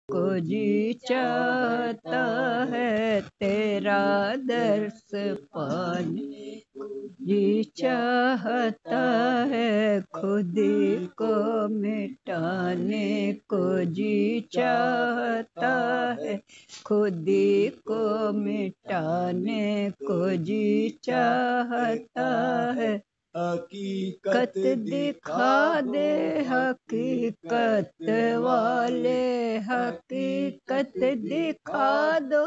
को जी चाहता है, तेरा दर्श पाने को जी चाहता है, खुद को मिटाने को जी चाहता है, खुद को मिटाने को जी चाहता है। हकीकत दिखा दे हकीकत वाले, हकीकत दिखा दो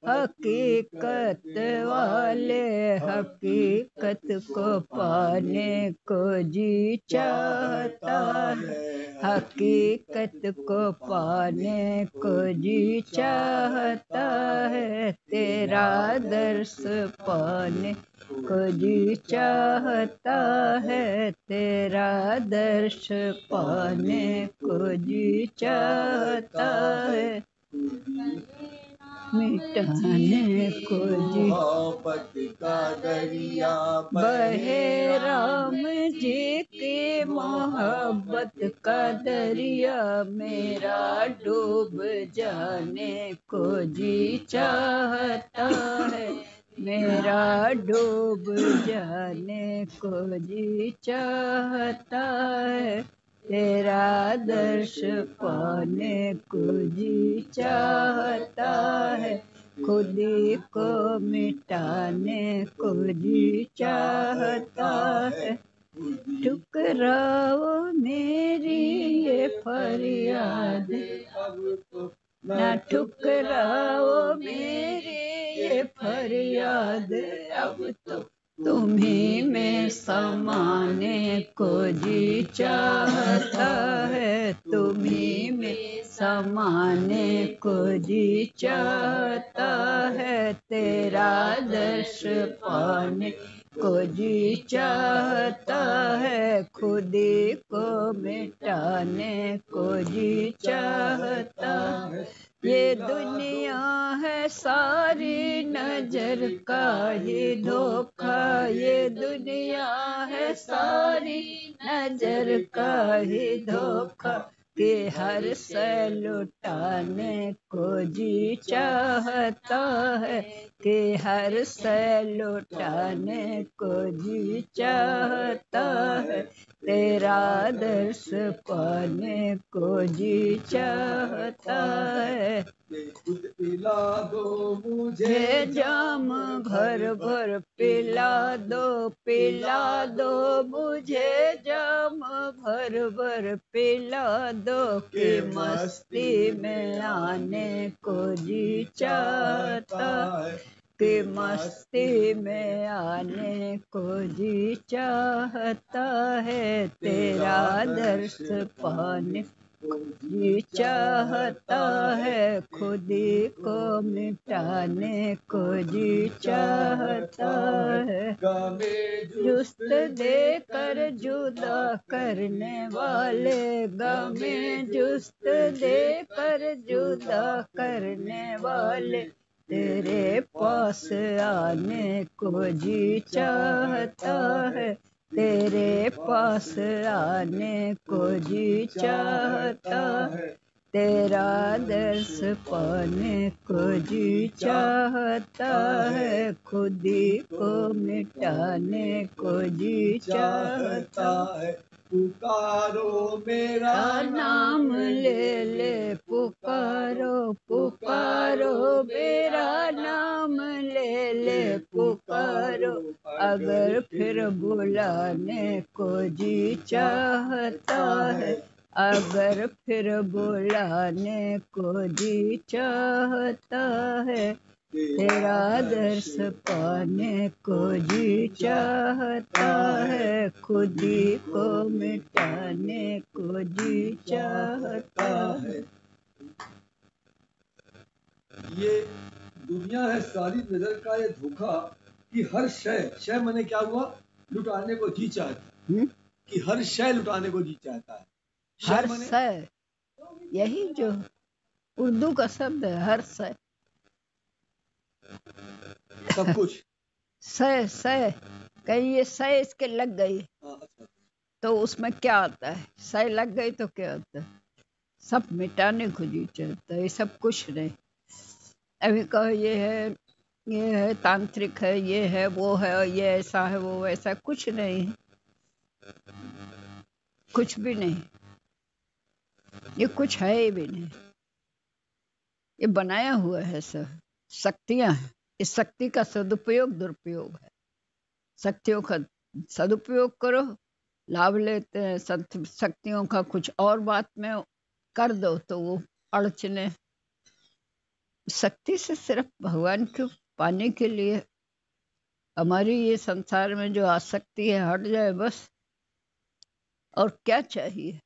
हकीकत वाले, हकीकत को पाने को जी चाहता है, हकीकत को पाने को जी चाहता है, तेरा दर्श पाने को जी चाहता है, तेरा दर्श पाने को जी चाहता है, मिटाने को जी मोहब्बत का दरिया बहे, राम जी की मोहब्बत का दरिया मेरा डूब जाने को जी चाहता है, मेरा डूब जाने को जी चाहता है, तेरा दर्श पाने को जी चाहता है, खुद को मिटाने को जी चाहता है, ठुकराओ मेरी ये फरियाद, ना ठुकराओ मेरी ये फरियाद, अब तो तुम्ही में समाने को जी चाहता है, तुम्ही में समाने को जी चाहता है, तेरा दर्श पाने को जी चाहता है, खुद को मिटाने को जी चाहता है, ये दुनिया है सारी नजर का ही धोखा, ये दुनिया है सारी नजर का ही धोखा, कि हर से लुटाने को जी चाहता है, कि हर से लुटाने को जी चाहता है, तेरा दर्श पाने को जी चाहता है, खुद पिला दो मुझे जाम भर भर, पिला दो मुझे जाम भर भर, पिला दो कि मस्ती में आने को जी चाहता है, कि मस्ती में आने को जी चाहता है, तेरा दर्श पाने को जी चाहता है, खुद को मिटाने को जी चाहता है, जुस्त देकर जुदा करने वाले, गमे जुस्त देकर जुदा करने वाले, तेरे पास आने को जी चाहता है, तेरे पास आने को जी चाहता है, तेरा दर्श पाने को जी चाहता है, खुद को मिटाने को जी चाहता है, पुकारो मेरा नाम ले ले, पुकारो पुकारो मेरा नाम ले ले, पुकारो अगर फिर बुलाने को जी चाहता है, अगर फिर बुलाने को जी चाहता है, तेरा दर्श पाने को जी चाहता है, खुद को मिटाने को जी चाहता है। ये दुनिया है सारी नजर का ये धोखा, कि हर शय माने क्या हुआ, लुटाने को जी चाहता है, कि हर शय लुटाने को जी चाहता है, हर शय यही जो उर्दू का शब्द है, हर शय, सब कुछ सय कहीं ये सय इसके लग गई तो उसमें क्या आता है, सय लग गई तो क्या होता है, सब मिटाने को जी चाहता है, ये सब कुछ नहीं। अभी कहो ये है तांत्रिक है, ये है वो है, ये ऐसा है वो वैसा, कुछ नहीं, कुछ भी नहीं, ये कुछ है ही भी नहीं, ये बनाया हुआ है सब, शक्तियां हैं। इस शक्ति का सदुपयोग दुरुपयोग है। शक्तियों का सदुपयोग करो, लाभ लेते हैं, शक्तियों का कुछ और बात में कर दो तो वो अड़चने। शक्ति से सिर्फ भगवान को पाने के लिए हमारी ये संसार में जो आसक्ति है हट जाए बस। और क्या चाहिए?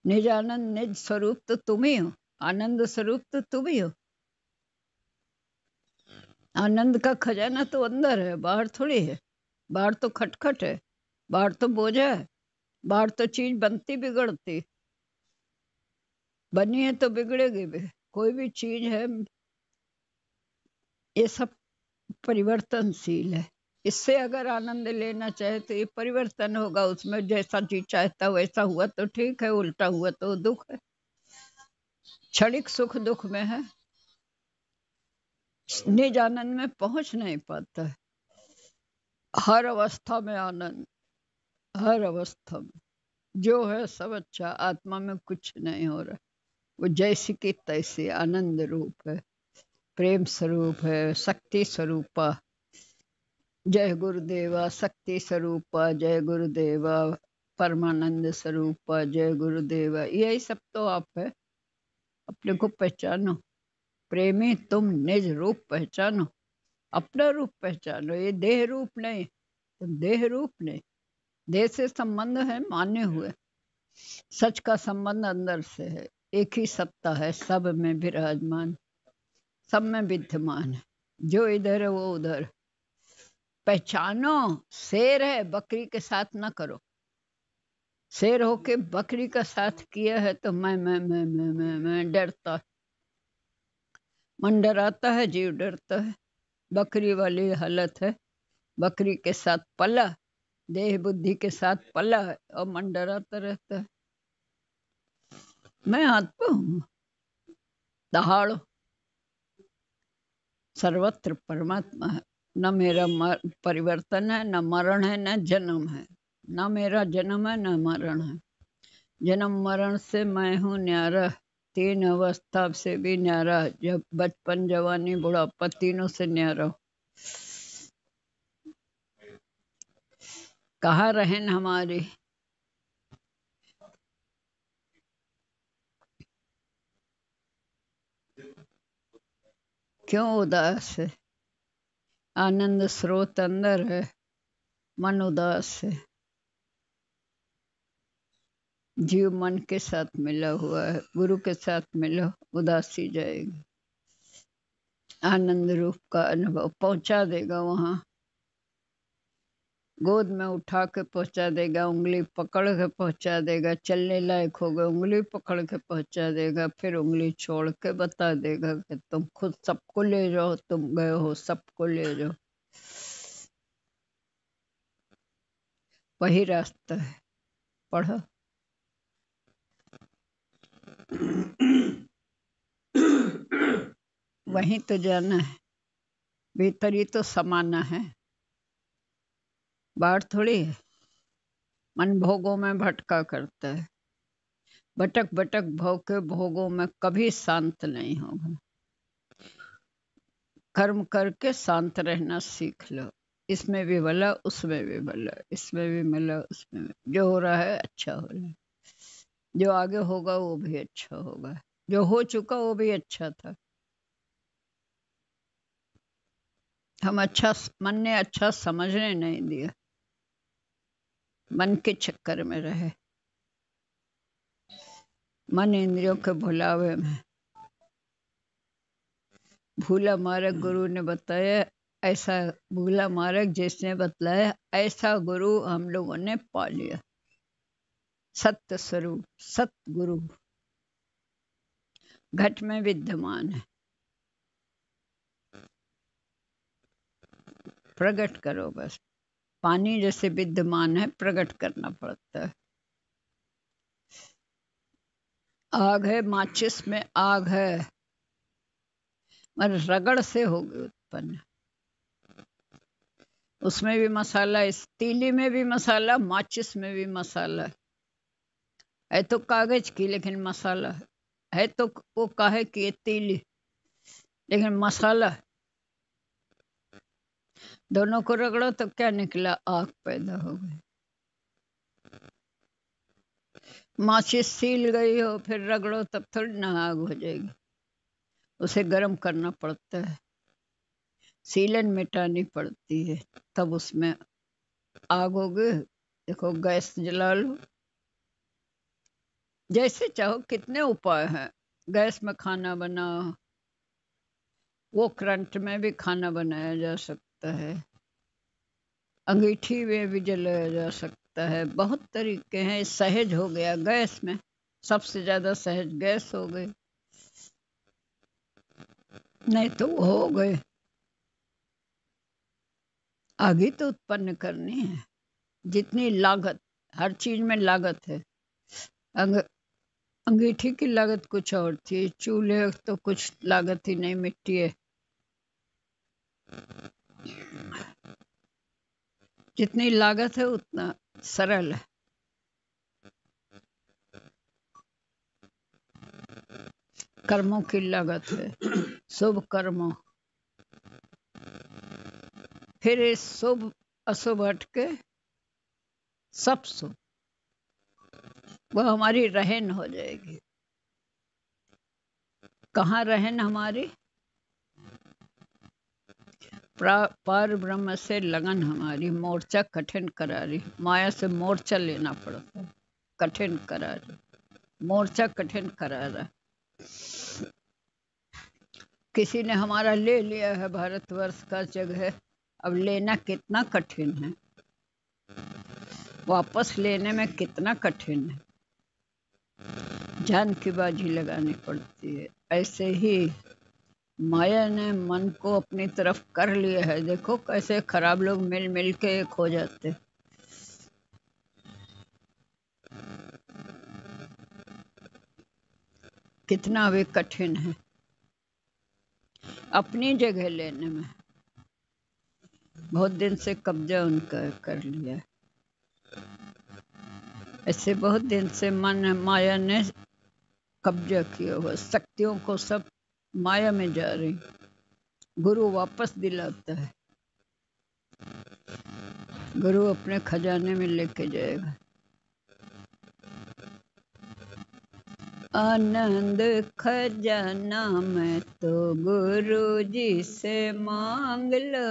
निज आनंद निज स्वरूप तो तुम ही हो, आनंद स्वरूप तो तुम ही हो। आनंद का खजाना तो अंदर है, बाहर थोड़ी है। बाहर तो खटखट है, बाहर तो बोझा है, बाहर तो चीज बनती बिगड़ती, बनी है तो बिगड़ेगी भी। कोई भी चीज है, ये सब परिवर्तनशील है। इससे अगर आनंद लेना चाहे तो ये परिवर्तन होगा, उसमें जैसा चीज चाहता वैसा हुआ तो ठीक है, उल्टा हुआ तो दुख है। क्षणिक सुख दुख में है, निज आनंद में पहुंच नहीं पाता है। हर अवस्था में आनंद, हर अवस्था में जो है सब अच्छा, आत्मा में कुछ नहीं हो रहा। वो जैसी की तैसी आनंद रूप है, प्रेम स्वरूप है, शक्ति स्वरूपा। जय गुरुदेवा शक्ति स्वरूपा, जय गुरुदेवा परमानंद स्वरूपा, जय गुरुदेवा। यही सब तो आप है, अपने को पहचानो। प्रेमी तुम निज रूप पहचानो, अपना रूप पहचानो। ये देह रूप नहीं, तुम देह रूप नहीं। देह से संबंध है माने हुए, सच का संबंध अंदर से है। एक ही सत्ता है, सब में विराजमान, सब में विद्यमान है। जो इधर है वो उधर। पहचानो, शेर है, बकरी के साथ ना करो। शेर होके बकरी का साथ किया है तो मैं डरता, मन डराता है, जीव डरता है। बकरी वाली हालत है, बकरी के साथ पला, देह बुद्धि के साथ पला है और मन डराता रहता है। मैं आत्मा हूँ, दहाड़ो, सर्वत्र परमात्मा है। न मेरा परिवर्तन है, न मरण है, न जन्म है। न मेरा जन्म है, न मरण है। जन्म मरण से मैं हूँ न्यारा, तीन अवस्था से भी न्यारा। जब बचपन जवानी बुढ़ापा तीनों से न्यारा। कहाँ रहन हमारी? क्यों उदास है? आनंद स्रोत अंदर है, मन उदास है। जीव मन के साथ मिला हुआ है, गुरु के साथ मिला, उदासी जाएगी। आनंद रूप का अनुभव पहुंचा देगा वहां, गोद में उठा के पहुंचा देगा, उंगली पकड़ के पहुंचा देगा। चलने लायक हो गए, उंगली पकड़ के पहुंचा देगा, फिर उंगली छोड़ के बता देगा कि तुम खुद सबको ले जाओ, तुम गए हो सबको ले जाओ। वही रास्ता है, पढ़ो। वहीं तो जाना है, भीतर ही तो समाना है, बाहर थोड़ी है। मन भोगों में भटका करता है, भटक भटक भोग के भोगों में कभी शांत नहीं होगा। कर्म करके शांत रहना सीख लो। इसमें भी भला, उसमें भी भला, इसमें भी भला, उसमें भी। जो हो रहा है अच्छा हो रहा है, जो आगे होगा वो भी अच्छा होगा, जो हो चुका वो भी अच्छा था। हम अच्छा, मन ने अच्छा समझने नहीं दिया, मन के चक्कर में रहे, मन इंद्रियों के भुलावे में। भूला मार्ग गुरु ने बताया, ऐसा भूला मार्ग जिसने बतलाया, ऐसा गुरु हम लोगों ने पा लिया। सत्य स्वरूप सतगुरु घट में विद्यमान है, प्रकट करो बस। पानी जैसे विद्यमान है, प्रकट करना पड़ता है। आग है, माचिस में आग है, मगर रगड़ से होगी उत्पन्न। उसमें भी मसाला, इस तीली में भी मसाला, माचिस में भी मसाला है तो कागज की, लेकिन मसाला है तो वो काहे की ये तीली, लेकिन मसाला। दोनों को रगड़ो तो क्या निकला? आग पैदा हो गई। माचिस सील गई हो, फिर रगड़ो तब थोड़ी ना आग हो जाएगी, उसे गर्म करना पड़ता है, सीलन मिटानी पड़ती है, तब उसमें आग होगी। देखो गैस जला लो, जैसे चाहो, कितने उपाय हैं। गैस में खाना बनाओ, वो करंट में भी खाना बनाया जा सकता है, अंगीठी में भी जलाया जा सकता है, बहुत तरीके हैं। सहज हो गया गैस में, सबसे ज्यादा सहज गैस हो गई, नहीं तो वो हो गए। आगे तो उत्पन्न करनी है, जितनी लागत, हर चीज में लागत है। अंगीठी की लागत कुछ और थी, चूल्हे तो कुछ लागत ही नहीं, मिट्टी है। जितनी लागत है उतना सरल है। कर्मों की लागत है, शुभ कर्मों, फिर इस शुभ अशुभ हट के सब शुभ, वो हमारी रहन हो जाएगी। कहाँ रहन हमारी? पार ब्रह्म से लगन हमारी, मोर्चा कठिन करारी। माया से मोर्चा लेना पड़ता है, कठिन करारी, मोर्चा कठिन करारा। किसी ने हमारा ले लिया है, भारतवर्ष का जगह, अब लेना कितना कठिन है, वापस लेने में कितना कठिन है, जान की बाजी लगानी पड़ती है। ऐसे ही माया ने मन को अपनी तरफ कर लिया है। देखो कैसे खराब लोग मिल मिल के एक हो जाते। कितना वे कठिन है अपनी जगह लेने में। बहुत दिन से कब्जा उनका कर लिया, ऐसे बहुत दिन से मन माया ने कब्जा किया हुआ, शक्तियों को सब माया में जा रही। गुरु वापस दिलाता है, गुरु अपने खजाने में लेके जाएगा। आनंद खजाना मैं तो गुरु जी से मांग लो,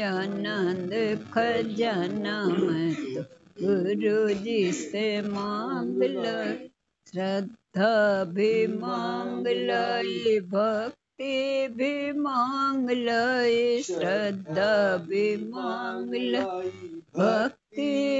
आनंद खजाना मैं तो गुरु जी से मांग लो, श्रद्धा भी मांग लो, भक्ति भी मांग लो, श्रद्धा भी मांग लो, भक्ति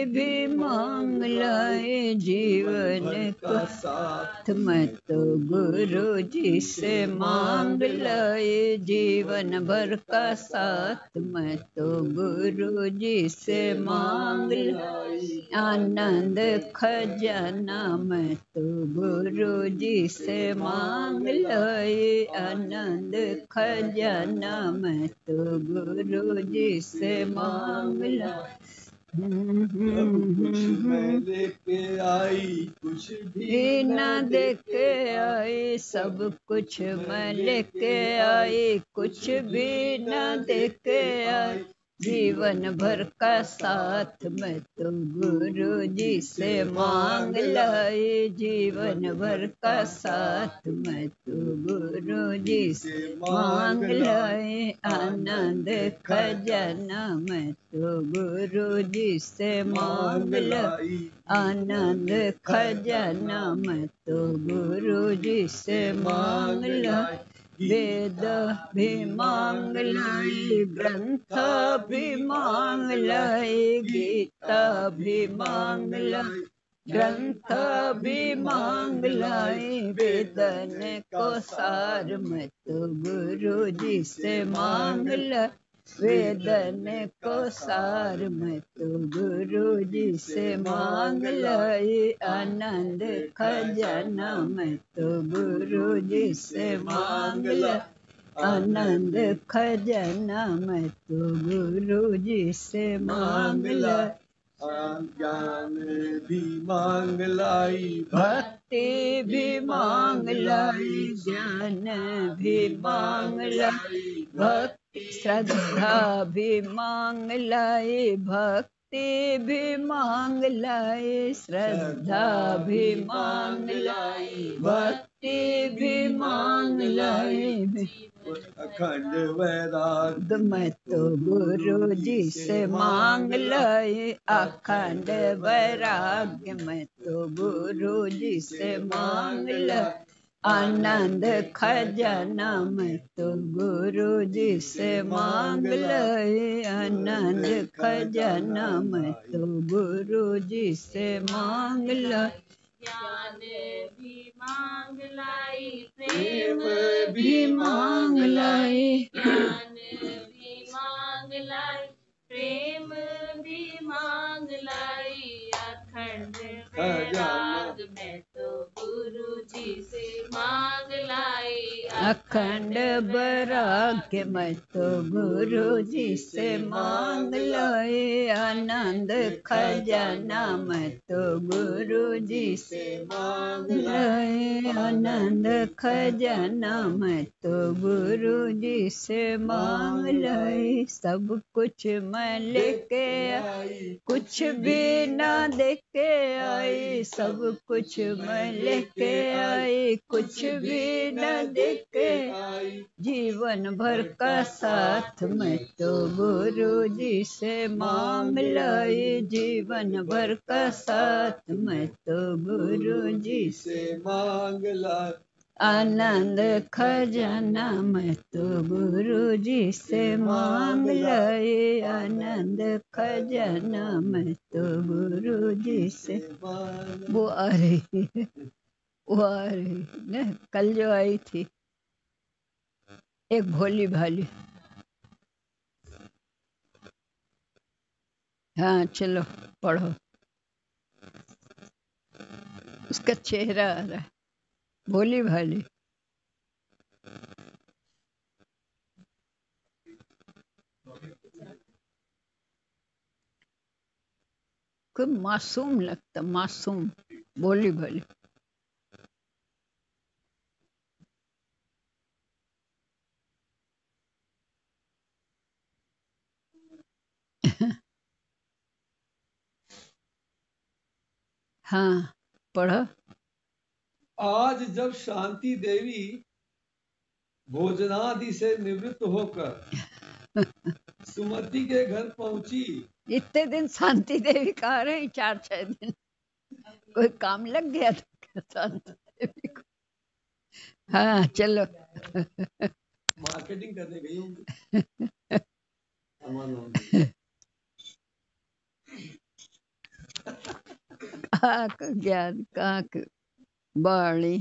भी मांग लाए, जीवन का साथ मैं तो गुरु जी से मांग लाए, जीवन भर का साथ मैं तो गुरु जी से मांग लाए, आनंद खजाना मैं तो गुरु जी से मांग लाए, आनंद खजाना मैं तो गुरु जी से मांग लाए। कुछ मैं लेके आई, कुछ भी ना देके आई, सब कुछ मैं लेके आई, कुछ भी ना देके आई, जीवन भर का साथ मैं तो गुरु जी से मांग लाई, जीवन भर का साथ मैं तो गुरु जी से मांग लाई, आनंद खजाना मैं तो गुरु जी से मांग लाई, आनंद खजाना मैं तो गुरु जी से मांग लाई, वेद भी मांग लाई, ग्रंथ भी मांग लाई, गीता भी मांग लाई, ग्रंथ भी मांग लाई, वेदन को सार मैं तो गुरु जी से मांग लाई, वेदन को सार मैं तो गुरु जी से मांग लाई। आनंद खजाना मैं तो गुरु जी से मांग लाई। आनंद खजाना मैं तो गुरु जी से मांग लाई। ज्ञान भी मांग लाई, भक्ति भी मांग लाई, ज्ञान भी मांग लाई, भक्ति श्रद्धा भी मांग लाई, भक्ति भी मांग लाई, श्रद्धा भी मांग लाई, भक्ति भी मांग लाई। अखंड वैराग मैं तो गुरु जी से मांग लाई। अखंड वैराग्य मैं तो गुरु जी से मांग लाई। आनंद खजाना मैं तो गुरु जी से मांग लाई। आनंद खजाना मैं तो गुरु जी से मांग लाई। ज्ञान भी मांग लाई, प्रेम प्रेम भी मांग लाई। ज्ञान भी मांग लाई, प्रेम भी मांग लाई। अखंड वैराग मैं तो गुरु जी से मांग लाई। अखंड वैराग्य मैं तो गुरु जी से मांग लाई। आनंद खजाना मैं तो गुरु जी से मांग लाई। आनंद खजाना मैं तो गुरु जी से मांग लाई। सब कुछ मैं लेके आई, कुछ भी ना देके आई। सब कुछ मैं लेके आई, कुछ भी न देके आई। जीवन भर का साथ मैं तो गुरु जी से मांग लाई। जीवन भर का साथ मैं तो गुरु जी से मांग लाई। आनंद खजाना मैं तो गुरु जी से मांग लाई। आनंद खजाना मैं तो गुरु जी से वो आ रही है, वो आ रही न कल जो आई थी एक भोली भाली। हाँ चलो पढ़ो। उसका चेहरा आ रहा है, भोली भाली। कोई मासूम लगता, मासूम, भोली भाली। हाँ पढ़ो। आज जब शांति देवी भोजनादि से निवृत्त होकर सुमति के घर पहुंची। इतने दिन शांति देवी कहा रही, 4-6 दिन कोई काम लग गया था शांति देवी को। हाँ चलो। मार्केटिंग करने गई होंगी। कहाँ का ज्ञान, कहाँ की बाणी।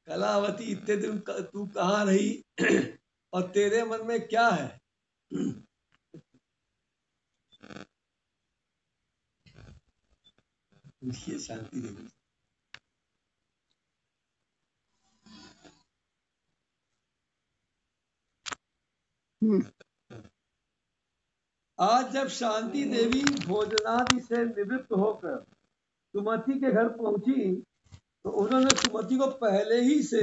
कलावती इतने दिन तू कहाँ रही और तेरे मन में क्या है? ये शांति देवी। आज जब शांति देवी भोजनादि से निवृत्त होकर सुमति के घर पहुंची तो उन्होंने सुमति को पहले ही से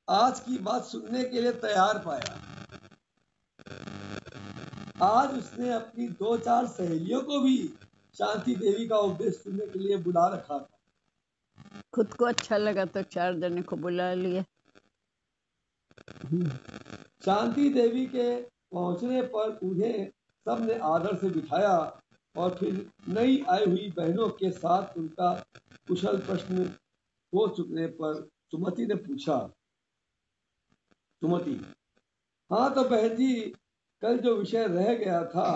आज की बात सुनने के लिए तैयार पाया। आज उसने अपनी 2-4 सहेलियों को भी शांति देवी का उपदेश सुनने के लिए बुला रखा था। खुद को अच्छा लगा तो 4 जने को बुला लिया। शांति देवी के पहुंचने पर उन्हें सबने आदर से बिठाया और फिर नई आई हुई बहनों के साथ उनका कुशल प्रश्न हो चुकने पर सुमति ने पूछा। सुमति: हाँ तो बहन जी, कल जो विषय रह गया था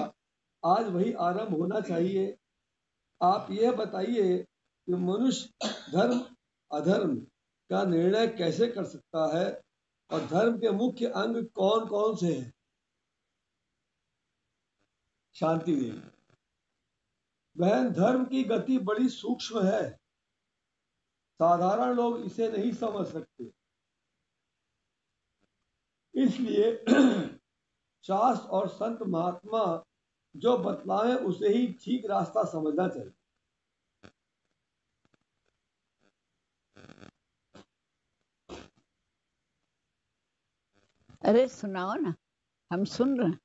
आज वही आरंभ होना चाहिए। आप यह बताइए कि मनुष्य धर्म अधर्म का निर्णय कैसे कर सकता है और धर्म के मुख्य अंग कौन कौन से हैं? शांति देवी: बहन, धर्म की गति बड़ी सूक्ष्म है, साधारण लोग इसे नहीं समझ सकते। इसलिए शास्त्र और संत महात्मा जो बतलाएं उसे ही ठीक रास्ता समझना चाहिए। अरे सुनाओ ना, हम सुन रहे हैं।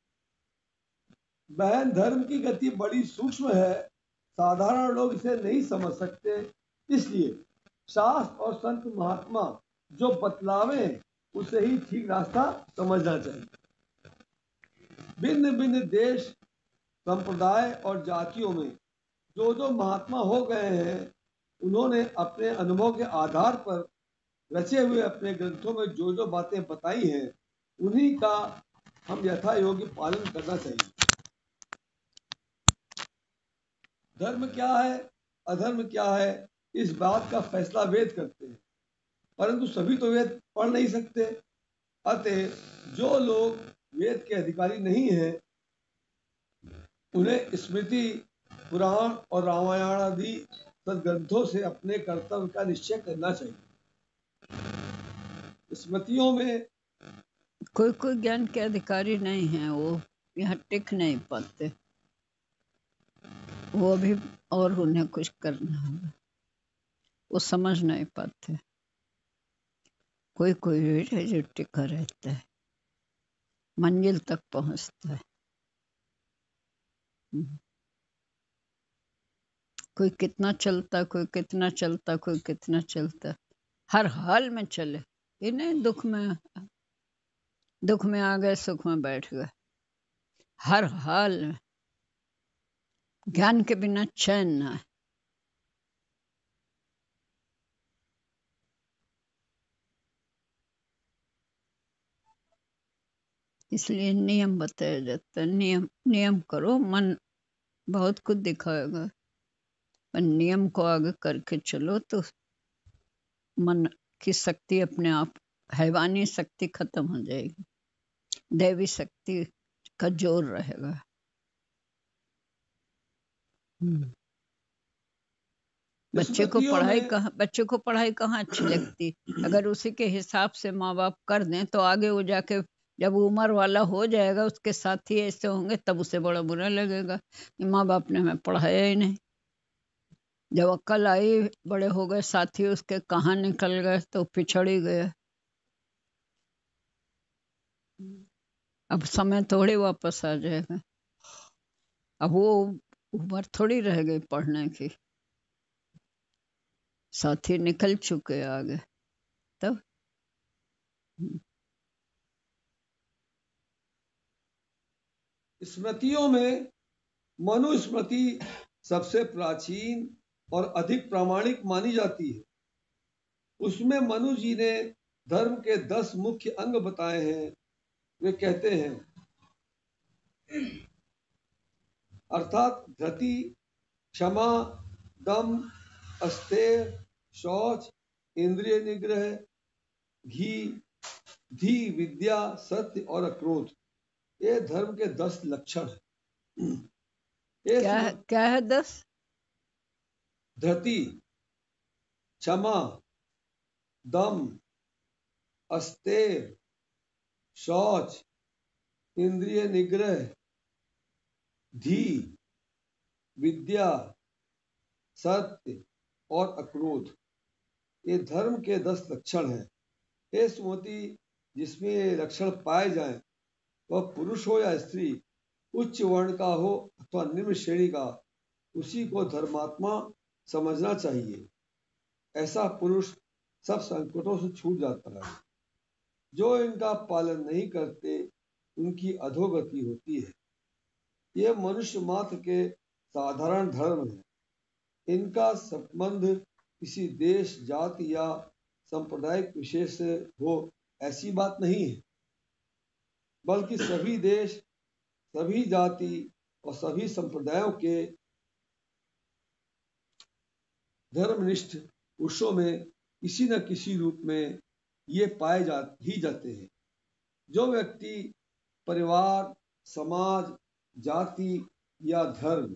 बहन, धर्म की गति बड़ी सूक्ष्म है, साधारण लोग इसे नहीं समझ सकते। इसलिए शास्त्र और संत महात्मा जो बतलावे उसे ही ठीक रास्ता समझना चाहिए। भिन्न भिन्न देश, संप्रदाय और जातियों में जो जो महात्मा हो गए हैं, उन्होंने अपने अनुभव के आधार पर रचे हुए अपने ग्रंथों में जो जो बातें बताई हैं, उन्हीं का हम यथा योग्य पालन करना चाहिए। धर्म क्या है, अधर्म क्या है, इस बात का फैसला वेद करते हैं, परंतु सभी तो वेद पढ़ नहीं सकते। अतः जो लोग वेद के अधिकारी नहीं हैं, उन्हें स्मृति, पुराण और रामायण आदि सदग्रंथों से अपने कर्तव्य का निश्चय करना चाहिए। स्मृतियों में कोई कोई ज्ञान के अधिकारी नहीं है, वो यहाँ टिक नहीं पाते, वो भी और उन्हें कुछ करना होगा, वो समझ नहीं पाते। कोई कोई है जो टिका रहता है, मंजिल तक पहुंचता है। कोई कितना चलता, कोई कितना चलता, कोई कितना चलता, हर हाल में चले। ये नहीं दुख में आ गए, सुख में बैठ गए, हर हाल में। ज्ञान के बिना चैन ना है। इसलिए नियम बताया जाता है। नियम नियम करो, मन बहुत कुछ दिखाएगा, पर नियम को आगे करके चलो तो मन की शक्ति अपने आप, हैवानी शक्ति खत्म हो जाएगी, दैवी शक्ति का जोर रहेगा। बच्चे को पढ़ाई कहाँ अच्छी लगती? अगर उसी के हिसाब से माँ बाप कर दें तो आगे वो जाके जब उम्र वाला हो जाएगा, उसके साथी ऐसे होंगे, तब उसे बड़ा बुरा लगेगा कि माँ बाप ने हमें पढ़ाया ही नहीं। जब अक्ल आई, बड़े हो गए, साथी उसके कहाँ निकल गए तो पिछड़ ही गए। अब समय थोड़ी वापस आ जाएगा, अब वो उम्र थोड़ी रह गई पढ़ने की, साथी निकल चुके आगे। तब स्मृतियों में मनुस्मृति सबसे प्राचीन और अधिक प्रामाणिक मानी जाती है। उसमें मनु जी ने धर्म के 10 मुख्य अंग बताए हैं। वे कहते हैं, अर्थात धृति, क्षमा, दम, अस्तेय, शौच, इंद्रिय निग्रह, घी, धी, विद्या, सत्य और अक्रोध, ये धर्म के 10 लक्षण हैं। क्या है 10? धृति, क्षमा, दम, अस्तेय, शौच, इंद्रिय निग्रह, धी, विद्या, सत्य और अक्रोध, ये धर्म के 10 लक्षण हैं। हे सुमति, जिसमें ये लक्षण पाए जाएं, वह पुरुष हो या स्त्री, उच्च वर्ण का हो अथवा निम्न श्रेणी का, उसी को धर्मात्मा समझना चाहिए। ऐसा पुरुष सब संकटों से छूट जाता है। जो इनका पालन नहीं करते, उनकी अधोगति होती है। ये मनुष्य मात्र के साधारण धर्म हैं। इनका संबंध किसी देश, जाति या सांप्रदायिक विशेष से हो, ऐसी बात नहीं है, बल्कि सभी देश, सभी जाति और सभी संप्रदायों के धर्मनिष्ठ पुरुषों में किसी न किसी रूप में ये पाए जाते हैं। जो व्यक्ति परिवार, समाज, जाति या धर्म,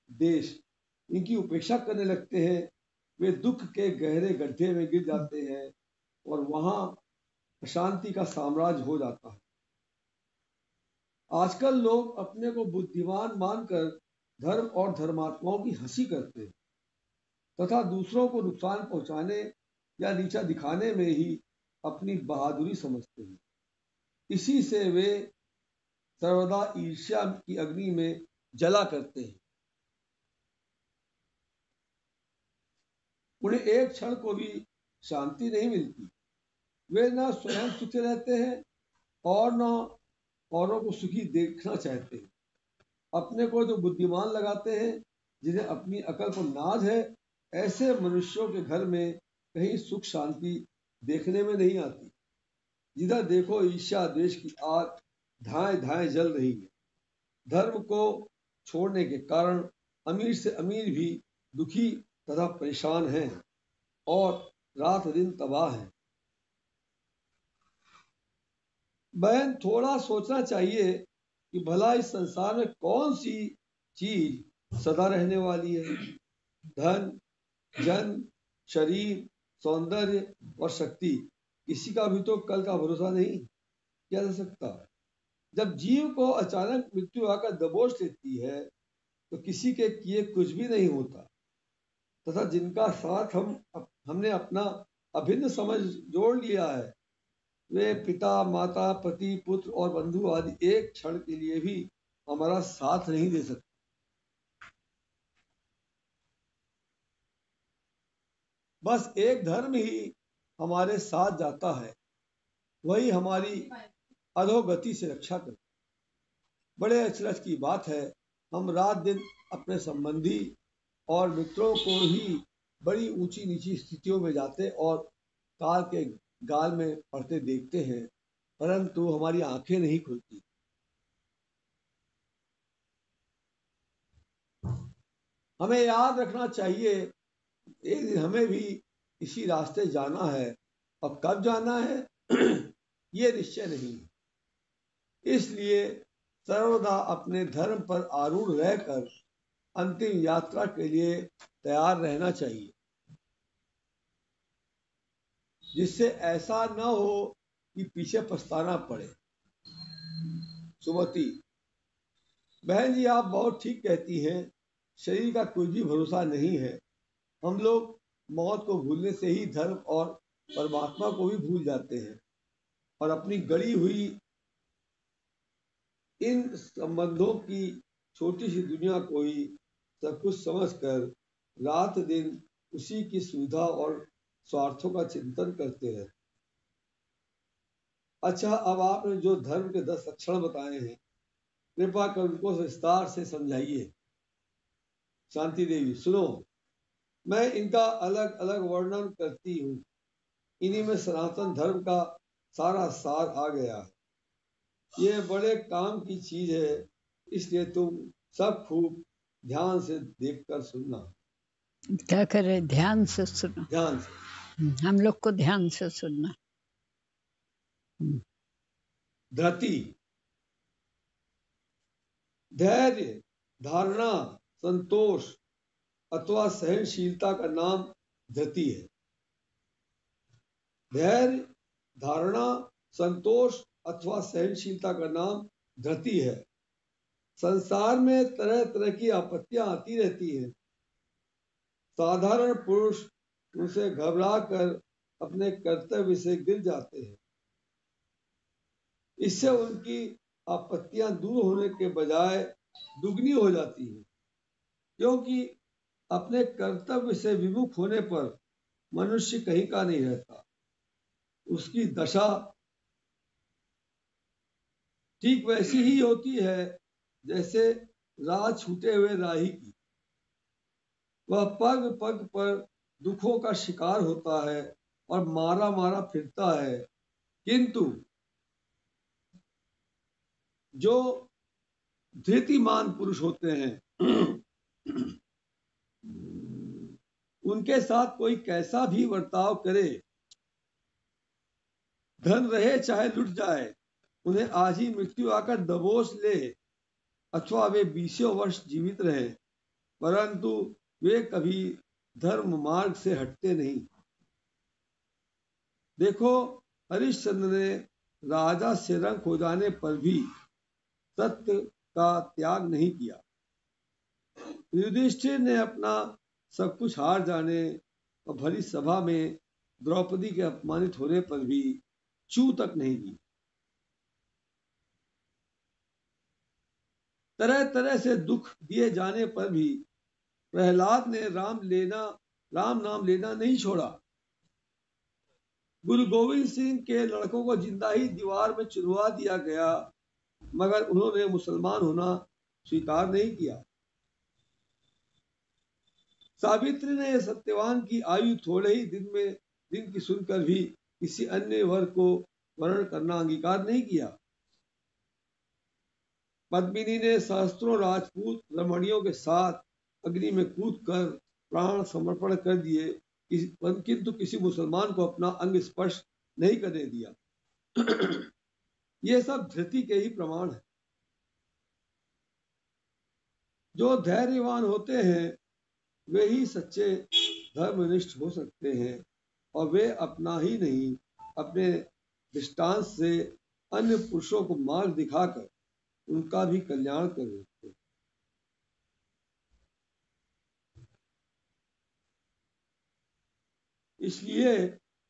देश इनकी उपेक्षा करने लगते हैं, वे दुख के गहरे गड्ढे में गिर जाते हैं और वहां अशांति का साम्राज्य हो जाता है। आजकल लोग अपने को बुद्धिमान मानकर धर्म और धर्मात्माओं की हंसी करते हैं तथा दूसरों को नुकसान पहुंचाने या नीचा दिखाने में ही अपनी बहादुरी समझते हैं। इसी से वे सर्वदा ईर्ष्या की अग्नि में जला करते हैं। उन्हें एक क्षण को भी शांति नहीं मिलती। वे न स्वयं सुखी रहते हैं और न औरों को सुखी देखना चाहते हैं। अपने को जो बुद्धिमान लगाते हैं, जिन्हें अपनी अकल पर नाज है, ऐसे मनुष्यों के घर में कहीं सुख शांति देखने में नहीं आती। जिधर देखो ईर्ष्या द्वेष की आग धाएं धाएं जल रही है। धर्म को छोड़ने के कारण अमीर से अमीर भी दुखी तथा परेशान हैं और रात दिन तबाह हैं। बहन, थोड़ा सोचना चाहिए कि भला इस संसार में कौन सी चीज सदा रहने वाली है। धन, जन, शरीर, सौंदर्य और शक्ति, किसी का भी तो कल का भरोसा नहीं किया जा सकता। जब जीव को अचानक मृत्यु आकर दबोच लेती है तो किसी के किए कुछ भी नहीं होता तथा जिनका साथ हमने अपना अभिन्न समझ जोड़ लिया है, वे पिता, माता, पति, पुत्र और बंधु आदि एक क्षण के लिए भी हमारा साथ नहीं दे सकते। बस एक धर्म ही हमारे साथ जाता है, वही हमारी अधोगति से रक्षा करता। बड़े अचरज की बात है, हम रात दिन अपने संबंधी और मित्रों को ही बड़ी ऊंची नीची स्थितियों में जाते और काल के गाल में पड़ते देखते हैं, परंतु हमारी आंखें नहीं खुलती। हमें याद रखना चाहिए, एक दिन हमें भी इसी रास्ते जाना है। अब कब जाना है ये निश्चय नहीं। इसलिए सर्वदा अपने धर्म पर आरूढ़ रहकर अंतिम यात्रा के लिए तैयार रहना चाहिए, जिससे ऐसा न हो कि पीछे पछताना पड़े। सुमति: बहन जी, आप बहुत ठीक कहती हैं। शरीर का कोई भी भरोसा नहीं है। हम लोग मौत को भूलने से ही धर्म और परमात्मा को भी भूल जाते हैं और अपनी गड़ी हुई इन संबंधों की छोटी सी दुनिया को ही सब कुछ समझकर रात दिन उसी की सुविधा और स्वार्थों का चिंतन करते हैं। अच्छा, अब आपने जो धर्म के 10 लक्षण बताए हैं, कृपा कर उनको विस्तार से समझाइए। शांति देवी: सुनो, मैं इनका अलग अलग वर्णन करती हूँ। इन्हीं में सनातन धर्म का सारा सार आ गया है। ये बड़े काम की चीज है, इसलिए तुम सब खूब ध्यान से देखकर सुनना। क्या करे? ध्यान से सुनो। ध्यान से। हम लोग को ध्यान से सुनना। धृति, धैर्य, धारणा, संतोष अथवा सहनशीलता का नाम धृति है। धैर्य, धारणा, संतोष अथवा सहनशीलता का नाम धृति है। संसार में तरह तरह की आपत्तियां आती रहती हैं। साधारण पुरुष उनसे घबरा कर अपने कर्तव्य से गिर जाते हैं। इससे उनकी आपत्तियां दूर होने के बजाय दुगनी हो जाती हैं, क्योंकि अपने कर्तव्य से विमुख होने पर मनुष्य कहीं का नहीं रहता। उसकी दशा ठीक वैसी ही होती है जैसे राह छूटे हुए राही की। वह पग पग पर दुखों का शिकार होता है और मारा मारा फिरता है, किंतु जो धृतिमान पुरुष होते हैं उनके साथ कोई कैसा भी बर्ताव करे, धन रहे चाहे लुट जाए, उन्हें आज ही मृत्यु आकर दबोच ले, अथवा वे 20 वर्ष जीवित रहे, परंतु वे कभी धर्म मार्ग से हटते नहीं। देखो, हरिश्चंद्र ने राजा से रंग हो जाने पर भी सत्य का त्याग नहीं किया। युधिष्ठिर ने अपना सब कुछ हार जाने और भरी सभा में द्रौपदी के अपमानित होने पर भी चू तक नहीं की। तरह तरह से दुख दिए जाने पर भी प्रहलाद ने राम नाम लेना नहीं छोड़ा। गुरु गोविंद सिंह के लड़कों को जिंदा ही दीवार में चुनवा दिया गया, मगर उन्होंने मुसलमान होना स्वीकार नहीं किया। सावित्री ने सत्यवान की आयु थोड़े ही दिन की सुनकर भी किसी अन्य वर को वर्ण करना अंगीकार नहीं किया। पद्मिनी ने सहस्त्रों राजपूत रमणियों के साथ अग्नि में कूदकर प्राण समर्पण कर दिए, किंतु किसी मुसलमान को अपना अंग स्पर्श नहीं करने दिया। ये सब धृति के ही प्रमाण है। जो धैर्यवान होते हैं वे ही सच्चे धर्मनिष्ठ हो सकते हैं, और वे अपना ही नहीं अपने दृष्टांत से अन्य पुरुषों को मार्ग दिखाकर उनका भी कल्याण कर देते हैं। इसलिए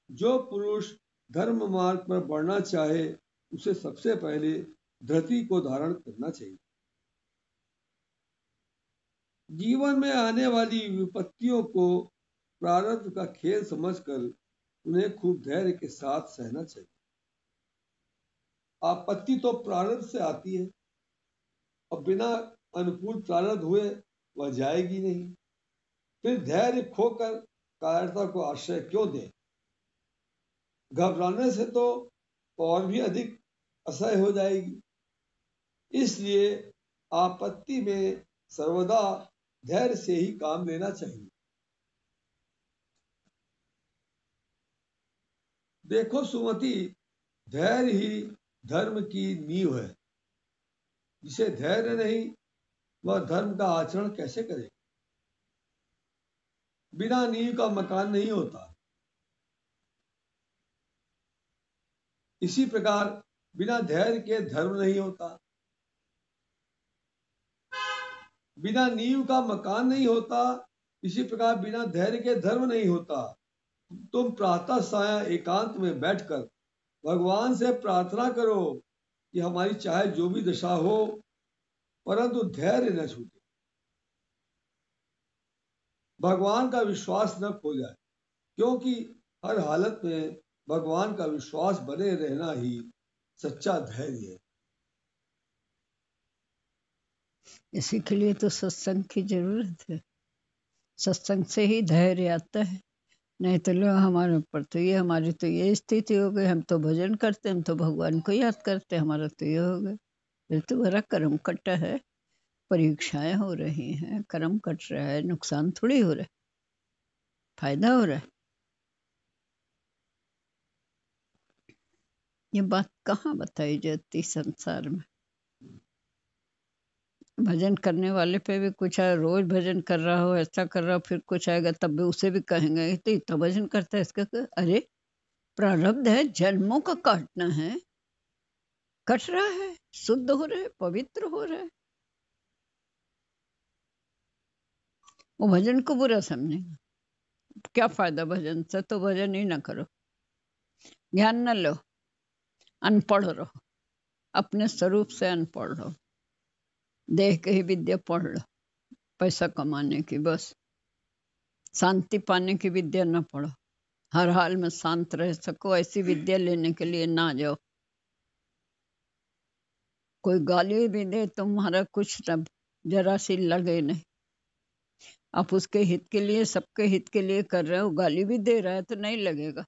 जो पुरुष धर्म मार्ग पर बढ़ना चाहे उसे सबसे पहले धृति को धारण करना चाहिए। जीवन में आने वाली विपत्तियों को प्रारब्ध का खेल समझकर उन्हें खूब धैर्य के साथ सहना चाहिए। आपत्ति तो प्रारब्ध से आती है और बिना अनुकूल प्रारब्ध हुए वह जाएगी नहीं। फिर धैर्य खोकर कायरता को आश्रय क्यों दें? घबराने से तो और भी अधिक असह्य हो जाएगी। इसलिए आपत्ति में सर्वदा धैर्य से ही काम लेना चाहिए। देखो सुमति, धैर्य ही धर्म की नींव है। जिसे धैर्य नहीं वह धर्म का आचरण कैसे करे? बिना नींव का मकान नहीं होता। इसी प्रकार बिना धैर्य के धर्म नहीं होता। बिना नींव का मकान नहीं होता, इसी प्रकार बिना धैर्य के धर्म नहीं होता। तुम प्रातः साया एकांत में बैठकर भगवान से प्रार्थना करो कि हमारी चाहे जो भी दशा हो, परंतु धैर्य न छूटे, भगवान का विश्वास न खो जाए, क्योंकि हर हालत में भगवान का विश्वास बने रहना ही सच्चा धैर्य है। इसी के लिए तो सत्संग की जरूरत है। सत्संग से ही धैर्य आता है। नहीं तो लो हमारे ऊपर तो ये, हमारी तो ये स्थिति हो गई, हम तो भजन करते, हम तो भगवान को याद करते, हमारा तो ये हो गया। ये तो बड़ा कर्म कट है। परीक्षाएं हो रही हैं, कर्म कट रहा है, नुकसान थोड़ी हो रहा है, फायदा हो रहा है। ये बात कहाँ बताई जाती संसार में? भजन करने वाले पे भी कुछ है, रोज भजन कर रहा हो, ऐसा कर रहा हो, फिर कुछ आएगा तब भी उसे भी कहेंगे तो इतना भजन करता है इसका। अरे प्रारब्ध है, जन्मों का काटना है, कट रहा है, शुद्ध हो रहे, पवित्र हो रहे। वो भजन को बुरा समझेगा। क्या फायदा भजन से? तो भजन ही ना करो, ज्ञान न लो, अनपढ़ रहो, अपने स्वरूप से अनपढ़ रहो, देह के ही विद्या पढ़ लो, पैसा कमाने की, बस शांति पाने की विद्या न पढ़ो। हर हाल में शांत रह सको ऐसी विद्या लेने के लिए ना जाओ। कोई गाली भी दे तुम्हारा कुछ न जरा सी लगे नहीं। आप उसके हित के लिए, सबके हित के लिए कर रहे हो, गाली भी दे रहा है तो नहीं लगेगा।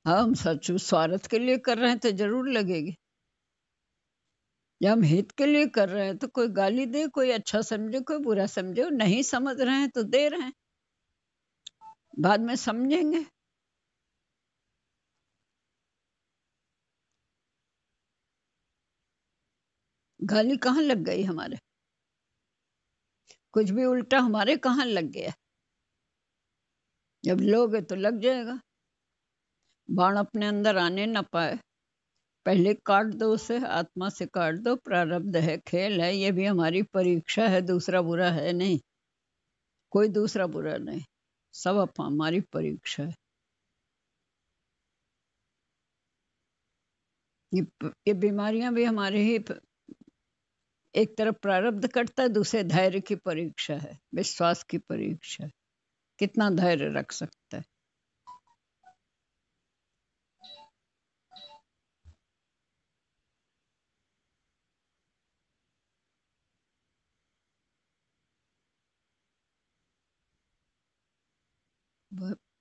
हम सच स्वार्थ के लिए कर रहे हैं तो जरूर लगेगी। जब हम हित के लिए कर रहे हैं तो कोई गाली दे, कोई अच्छा समझे, कोई बुरा समझे, नहीं समझ रहे हैं तो दे रहे हैं। बाद में समझेंगे। गाली कहाँ लग गई हमारे? कुछ भी उल्टा हमारे कहाँ लग गया? जब लोगे तो लग जाएगा। बाण अपने अंदर आने न पाए, पहले काट दो उसे, आत्मा से काट दो। प्रारब्ध है, खेल है, ये भी हमारी परीक्षा है, दूसरा बुरा है नहीं, कोई दूसरा बुरा नहीं, सब हमारी परीक्षा है। ये बीमारियां भी हमारे ही एक तरफ प्रारब्ध करता है, दूसरे धैर्य की परीक्षा है, विश्वास की परीक्षा है, कितना धैर्य रख सकता है।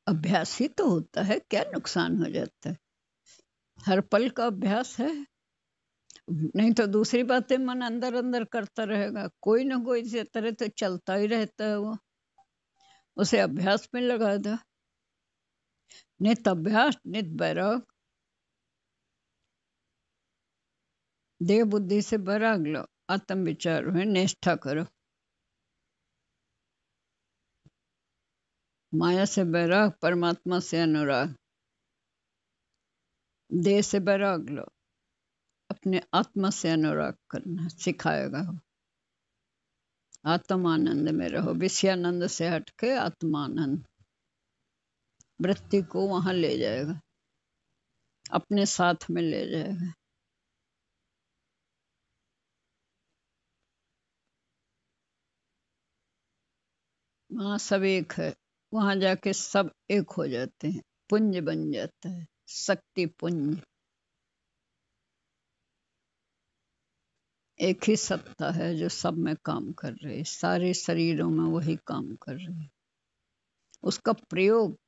अभ्यास ही तो होता है, क्या नुकसान हो जाता है? हर पल का अभ्यास है, नहीं तो दूसरी बातें मन अंदर अंदर करता रहेगा, कोई ना कोई इसी तरह तो चलता ही रहता है। वो उसे अभ्यास में लगा दो। नित अभ्यास नित बैराग, देह बुद्धि से बैराग लो, आत्म विचार में निष्ठा करो। माया से बैराग, परमात्मा से अनुराग। देह से बैराग लो, अपने आत्मा से अनुराग करना सिखाएगा वो। आत्मानंद में रहो, विषयानंद से हटके आत्मानंद, वृत्ति को वहां ले जाएगा, अपने साथ में ले जाएगा। वहां सब एक है, वहां जाके सब एक हो जाते हैं, पुंज बन जाता है, शक्ति पुंज। एक ही सत्ता है जो सब में काम कर रही है, सारे शरीरों में वही काम कर रही है। उसका प्रयोग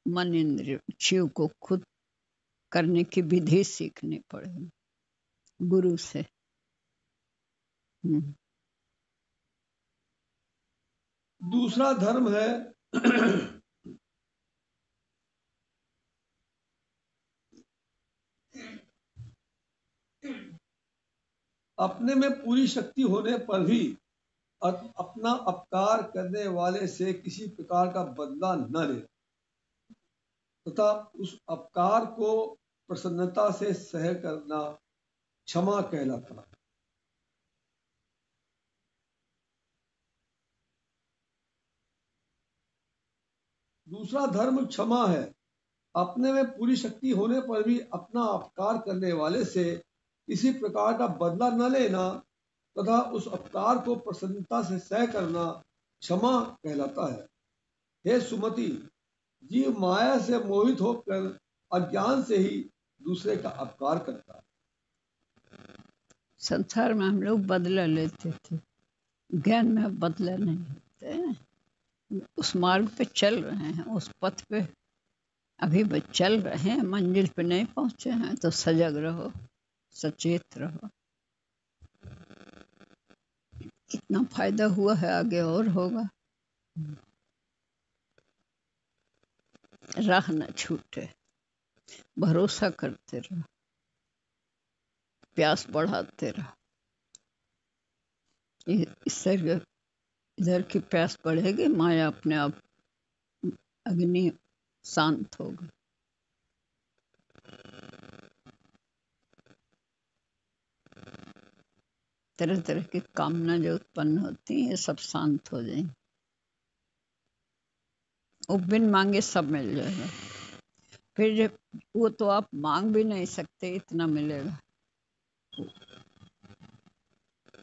मन इंद्रिय जीव को खुद करने की विधि सीखनी पड़ेगी गुरु से। दूसरा धर्म है अपने में पूरी शक्ति होने पर भी अपना अपकार करने वाले से किसी प्रकार का बदला न ले तथा उस अपकार को प्रसन्नता से सह करना क्षमा कहलाता है। दूसरा धर्म क्षमा है। अपने में पूरी शक्ति होने पर भी अपना अपकार करने वाले से किसी प्रकार का बदला न लेना तथा उस अपकार को प्रसन्नता से सह करना क्षमा कहलाता है। हे सुमति, जीव माया से मोहित होकर अज्ञान से ही दूसरे का अपकार करता है। संसार में हम लोग बदला लेते थे, ज्ञान में बदला नहीं लेते। उस मार्ग पे चल रहे हैं, उस पथ पे अभी चल रहे हैं, मंजिल पे नहीं पहुंचे हैं, तो सजग रहो, सचेत रहो। इतना फायदा हुआ है, आगे और होगा। राह न छूटे, भरोसा करते रहो, प्यास बढ़ाते रहो। इससे इधर की प्यास बढ़ेगी, माया अपने आप अग्नि शांत होगी। तरह तरह की कामना जो उत्पन्न होती है, सब शांत हो जाएंगी। वो बिन मांगे सब मिल जाएगा। फिर वो तो आप मांग भी नहीं सकते, इतना मिलेगा।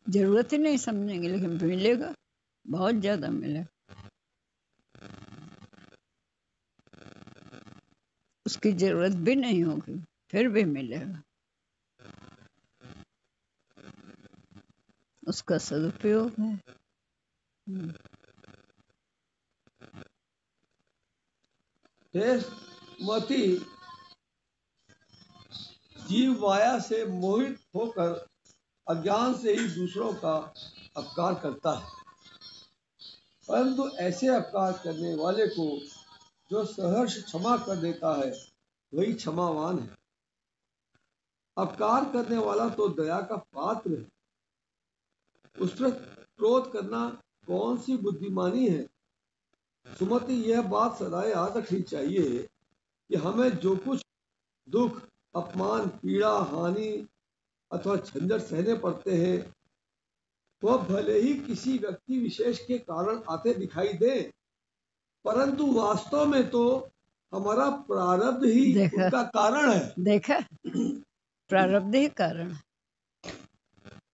जरूरत ही नहीं समझेंगे, लेकिन मिलेगा, बहुत ज्यादा मिलेगा। उसकी जरूरत भी नहीं होगी, फिर भी मिलेगा। उसका सदुपयोग है। मति, जीव माया से मोहित होकर अज्ञान से ही दूसरों का अपकार करता है, परंतु ऐसे अपकार करने वाले को जो सहर्ष क्षमा कर देता है वही क्षमावान है। अपकार करने वाला तो दया का पात्र है, उस पर क्रोध करना कौन सी बुद्धिमानी है। सुमति, यह बात सदा याद रखनी चाहिए कि हमें जो कुछ दुख, अपमान, पीड़ा, हानि अथवा झंझट सहने पड़ते हैं वह भले ही किसी व्यक्ति विशेष के कारण आते दिखाई दे, परंतु वास्तव में तो हमारा प्रारब्ध ही देखा उनका कारण है। देखा, प्रारब्ध ही कारण,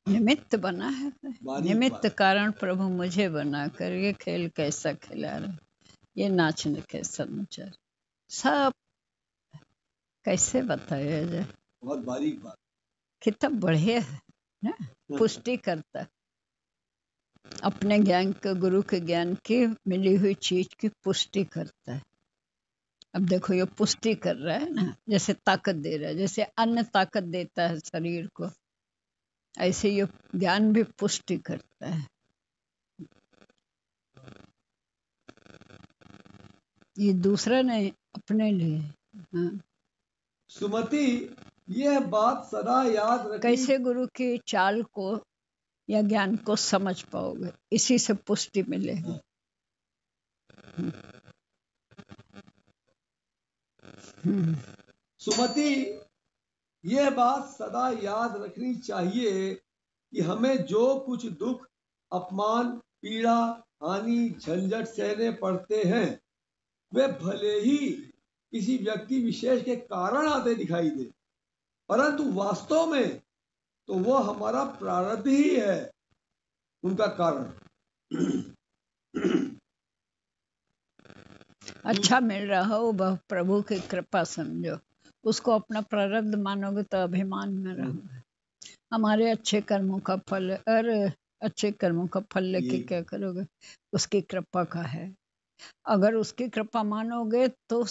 निमित्त बना है। बारीक निमित्त बात। कारण प्रभु मुझे बनाकर ये खेल कैसा खिला रहे, ये नाचने कैसा नचा रहे, सब कैसे बताया जाए। बहुत बारीक बात। कितना बढ़िया है ना, पुष्टि करता अपने ज्ञान के, गुरु के ज्ञान की मिली हुई चीज की पुष्टि करता है। अब देखो ये पुष्टि कर रहा है ना, जैसे ताकत दे रहा है, जैसे अन्न ताकत देता है शरीर को, ऐसे ये ज्ञान भी पुष्टि करता है। ये दूसरा नहीं, अपने लिए। हाँ। सुमति, यह बात सदा याद रखनी। कैसे गुरु की चाल को या ज्ञान को समझ पाओगे, इसी से पुष्टि मिलेगी। सुमति, यह बात सदा याद रखनी चाहिए कि हमें जो कुछ दुख, अपमान, पीड़ा, हानि, झंझट सहने पड़ते हैं वे भले ही किसी व्यक्ति विशेष के कारण आते दिखाई दे, परंतु वास्तव में तो वह हमारा प्रारब्ध ही है उनका कारण। अच्छा मिल रहा हो वह प्रभु की कृपा समझो, उसको अपना प्रारब्ध मानोगे तो अभिमान में रहोगे। हमारे अच्छे कर्मों का फल, अरे अच्छे कर्मों का फल लेके क्या करोगे, उसकी कृपा का है। अगर उसकी कृपा मानोगे तो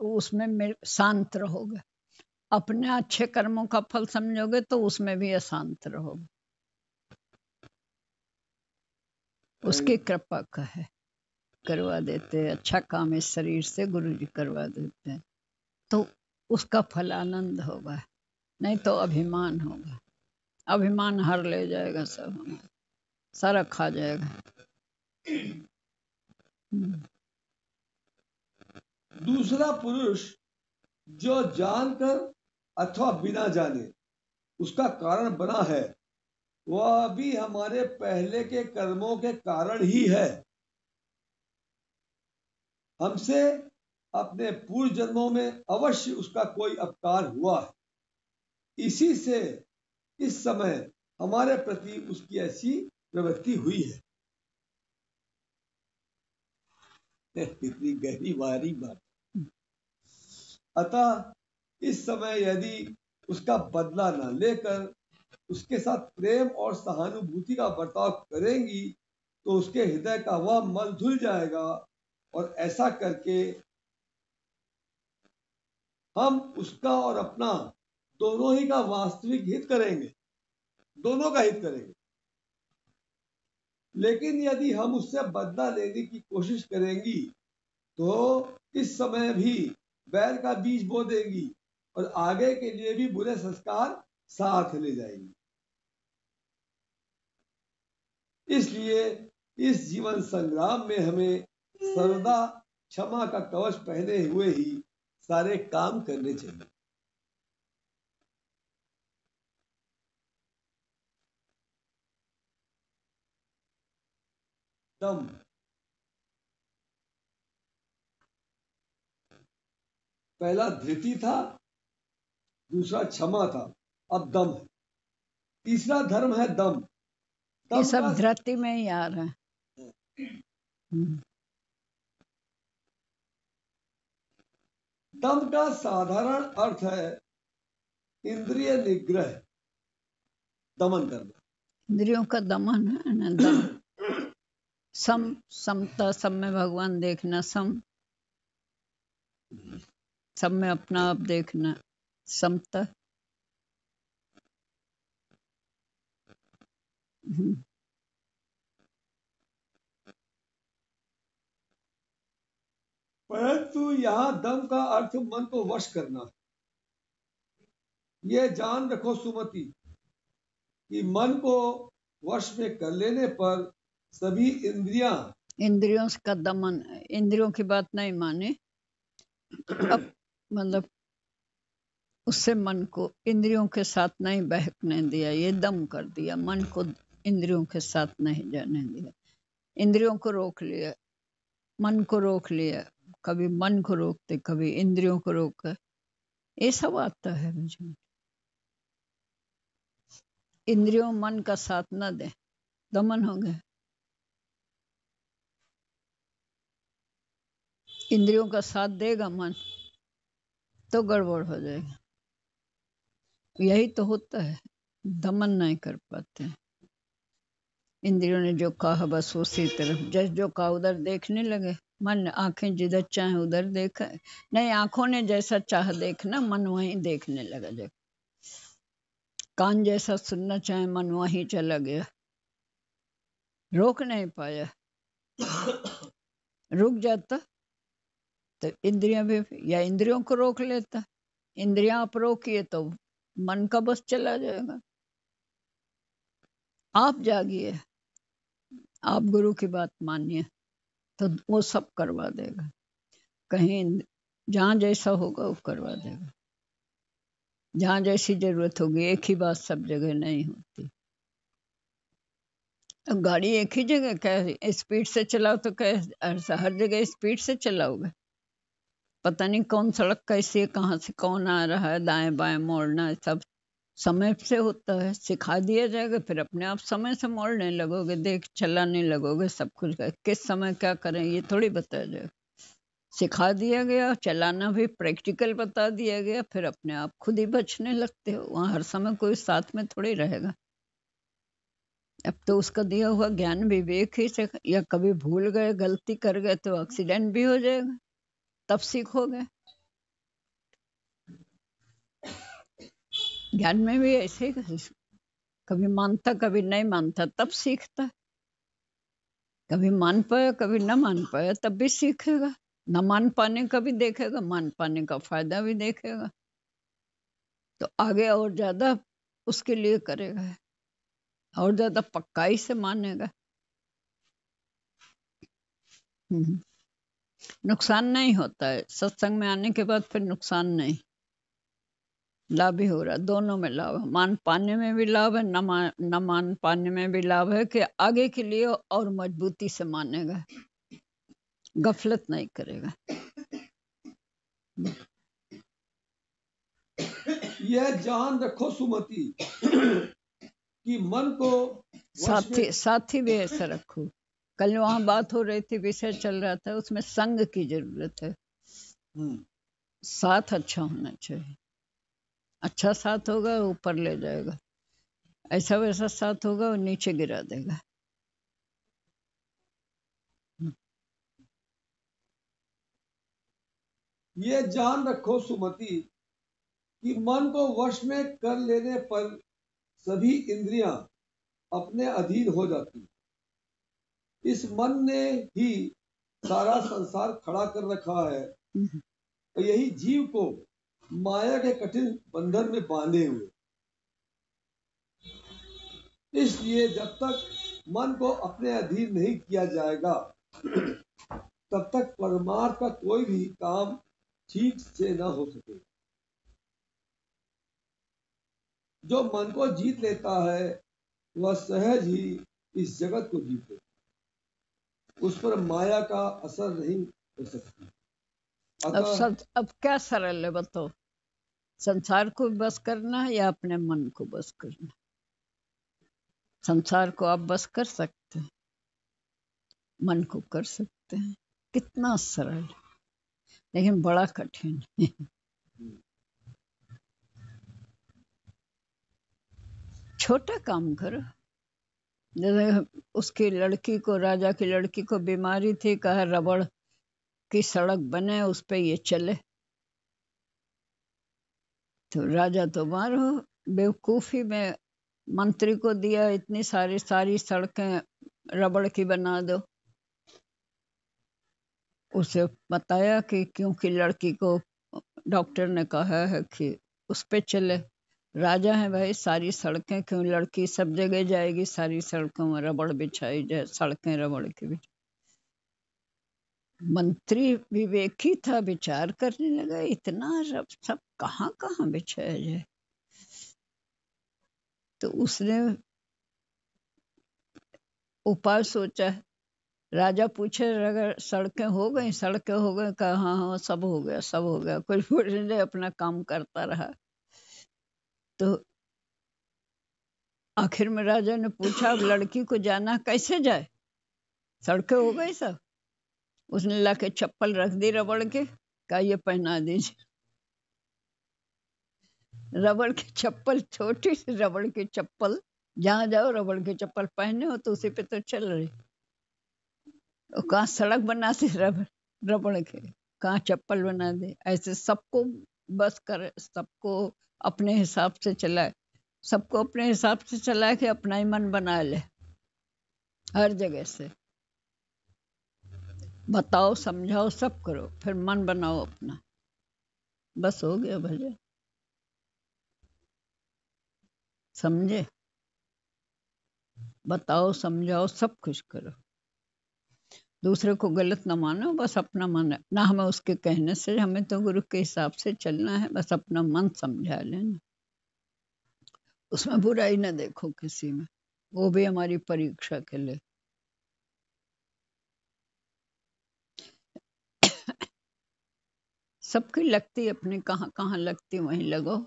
उसमें शांत रहोगे, अपने अच्छे कर्मों का फल समझोगे तो उसमें भी अशांत रहोगे। उसकी कृपा का है, करवा देते हैं अच्छा काम इस शरीर से, गुरु जी करवा देते हैं तो उसका फल आनंद होगा, नहीं तो अभिमान होगा। अभिमान हर ले जाएगा, सब हमारा सारा खा जाएगा। दूसरा पुरुष जो जानकर अथवा बिना जाने उसका कारण बना है वह भी हमारे पहले के कर्मों के कारण ही है। हमसे अपने पूर्व जन्मों में अवश्य उसका कोई अपकार हुआ है, इसी से इस समय हमारे प्रति उसकी ऐसी प्रवृत्ति हुई है। कितनी गहरी बारी बात। अतः इस समय यदि उसका बदला न लेकर उसके साथ प्रेम और सहानुभूति का बर्ताव करेंगी तो उसके हृदय का वह मल धुल जाएगा और ऐसा करके हम उसका और अपना दोनों ही का वास्तविक हित करेंगे, दोनों का हित करेंगे। लेकिन यदि हम उससे बदला लेने की कोशिश करेंगी तो इस समय भी बैर का बीज बो देंगी और आगे के लिए भी बुरे संस्कार साथ ले जाएंगी। इसलिए इस जीवन संग्राम में हमें सर्वदा क्षमा का कवच पहने हुए ही सारे काम करने चाहिए। दम, पहला धृति था, दूसरा क्षमा था, अब दम है। तीसरा धर्म है दम। ये सब धरती में ही आ रहा है। दम का साधारण अर्थ है इंद्रिय निग्रह, दमन करना। इंद्रियों का दमन है ना, दम। समता, सब में भगवान देखना, सब में अपना आप देखना, समता। परंतु यहाँ दम का अर्थ मन को वश करना है। ये जान रखो सुमति कि मन को वश में कर लेने पर सभी इंद्रियों का दमन, इंद्रियों की बात नहीं माने, अब मतलब उससे मन को इंद्रियों के साथ नहीं बहकने दिया, ये दम कर दिया, मन को इंद्रियों के साथ नहीं जाने दिया, इंद्रियों को रोक लिया, मन को रोक लिया, कभी मन को रोकते कभी इंद्रियों को रोक, ये सब आता है मुझे। इंद्रियों मन का साथ न दे, दमन हो गया। इंद्रियों का साथ देगा मन तो गड़बड़ हो जाएगा। यही तो होता है, दमन नहीं कर पाते। इंद्रियों ने जो कहा बस उसी तरफ, जैसे जो कहा उधर देखने लगे, मन आंखें जिधर चाहे उधर देखा नहीं, आंखों ने जैसा चाह देखना मन वहीं देखने लगा, जब कान जैसा सुनना चाहे मन वहीं चला गया, रोक नहीं पाया। रुक जाता तो इंद्रियां भी, या इंद्रियों को रोक लेता, इंद्रियां आप रोकिए तो मन का बस चला जाएगा। आप जागिए, आप गुरु की बात मानिए तो वो सब करवा देगा। कहीं जहाँ जैसा होगा वो करवा देगा, जहाँ जैसी जरूरत होगी। एक ही बात सब जगह नहीं होती। अब गाड़ी एक ही जगह क्या स्पीड से चलाओ तो क्या हर जगह स्पीड से चलाओगे? पता नहीं कौन सड़क कैसी है, कहाँ से कौन आ रहा है, दाएं बाएं मोड़ना सब समय से होता है। सिखा दिया जाएगा फिर अपने आप समय से मोड़ने लगोगे, देख चलाने लगोगे, सब कुछ किस समय क्या करें ये थोड़ी बताया जाएगा। सिखा दिया गया, चलाना भी प्रैक्टिकल बता दिया गया, फिर अपने आप खुद ही बचने लगते हो। वहाँ हर समय कोई साथ में थोड़ी रहेगा। अब तो उसका दिया हुआ ज्ञान विवेक ही से, या कभी भूल गए गलती कर गए तो एक्सीडेंट भी हो जाएगा, तब सीखोगे। ज्ञान में भी ऐसे ही, कभी मानता कभी नहीं मानता तब सीखता, कभी मान पाया कभी न मान पाया तब भी सीखेगा। न मान पाने का भी देखेगा, मान पाने का फायदा भी देखेगा, तो आगे और ज्यादा उसके लिए करेगा, और ज्यादा पक्काई से मानेगा। नुकसान नहीं होता है सत्संग में आने के बाद, फिर नुकसान नहीं, लाभ ही हो रहा है। दोनों में लाभ है, मान पाने में भी लाभ है, न मान पाने में भी लाभ है कि आगे के लिए और मजबूती से मानेगा, गफलत नहीं करेगा। यह जान रखो सुमति कि मन को साथी भी ऐसा रखो। कल वहां बात हो रही थी, विषय चल रहा था, उसमें संग की जरूरत है। साथ अच्छा होना चाहिए, अच्छा साथ होगा ऊपर ले जाएगा, ऐसा वैसा साथ होगा वो नीचे गिरा देगा। ये जान रखो सुमति कि मन को वश में कर लेने पर सभी इंद्रियां अपने अधीन हो जाती। इस मन ने ही सारा संसार खड़ा कर रखा है और यही जीव को माया के कठिन बंधन में बांधे हुए। इसलिए जब तक मन को अपने अधीन नहीं किया जाएगा तब तक परमार्थ का कोई भी काम ठीक से न हो सके। जो मन को जीत लेता है वह सहज ही इस जगत को जीत लेता है, उस पर माया का असर नहीं हो सकती। अब क्या सरल है बताओ, संसार को बस करना है या अपने मन को बस करना? संसार को आप बस कर सकते हैं, मन को कर सकते हैं, कितना सरल, लेकिन बड़ा कठिन है। छोटा काम करो। जैसे उसकी लड़की को, राजा की लड़की को बीमारी थी, कहा रबड़ की सड़क बने उस पे ये चले, तो राजा तो मारो बेवकूफी में मंत्री को दिया इतनी सारी सड़कें रबड़ की बना दो, उसे बताया कि क्योंकि लड़की को डॉक्टर ने कहा है कि उस पे चले। राजा है भाई, सारी सड़कें क्यों, लड़की सब जगह जाएगी, सारी सड़कों में रबड़ बिछाई जाए, सड़कें रबड़ की बिछाई। मंत्री विवेकी था, विचार करने लगा इतना सब कहाँ कहाँ बिछाया जाए। तो उसने उपाय सोचा। राजा पूछे अगर सड़कें हो गई, सड़कें हो गई, कहा हाँ हाँ सब हो गया, सब हो गया। कोई पूछने अपना काम करता रहा। तो आखिर में राजा ने पूछा अब लड़की को जाना कैसे जाए, सड़कें हो गई सब। उसने लाके चप्पल रख दी रबड़ के, कहा ये पहना दीजिए। रबड़ की चप्पल, छोटी सी रबड़ की चप्पल, जहां जाओ रबड़ की चप्पल पहने हो तो उसी पे तो चल रही। कहाँ सड़क बनाते रबड़ के, कहाँ चप्पल बना दे। ऐसे सबको बस कर, सबको अपने हिसाब से चलाए, सबको अपने हिसाब से चलाए कि अपना ही मन बना ले हर जगह से। बताओ समझाओ सब करो, फिर मन बनाओ अपना, बस हो गया भजन। समझे? बताओ समझाओ सब कुछ करो, दूसरे को गलत ना मानो, बस अपना मन है ना। हमें उसके कहने से, हमें तो गुरु के हिसाब से चलना है, बस अपना मन समझा लेना, उसमें बुराई ना देखो किसी में, वो भी हमारी परीक्षा के लिए। सबकी लगती अपनी, कहाँ कहाँ लगती वहीं लगो।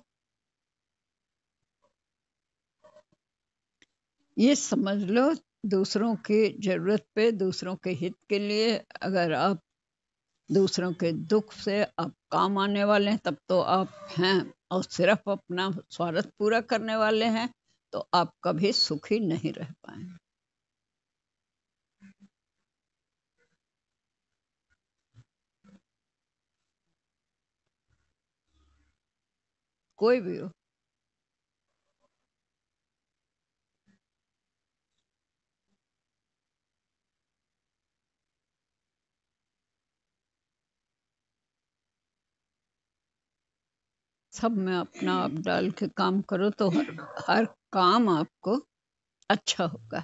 ये समझ लो दूसरों की जरूरत पे, दूसरों के हित के लिए अगर आप दूसरों के दुख से आप काम आने वाले हैं तब तो आप हैं, और सिर्फ अपना स्वार्थ पूरा करने वाले हैं तो आप कभी सुखी नहीं रह पाएंगे। कोई भी हो। सब में अपना आप डाल के काम करो तो हर काम आपको अच्छा होगा।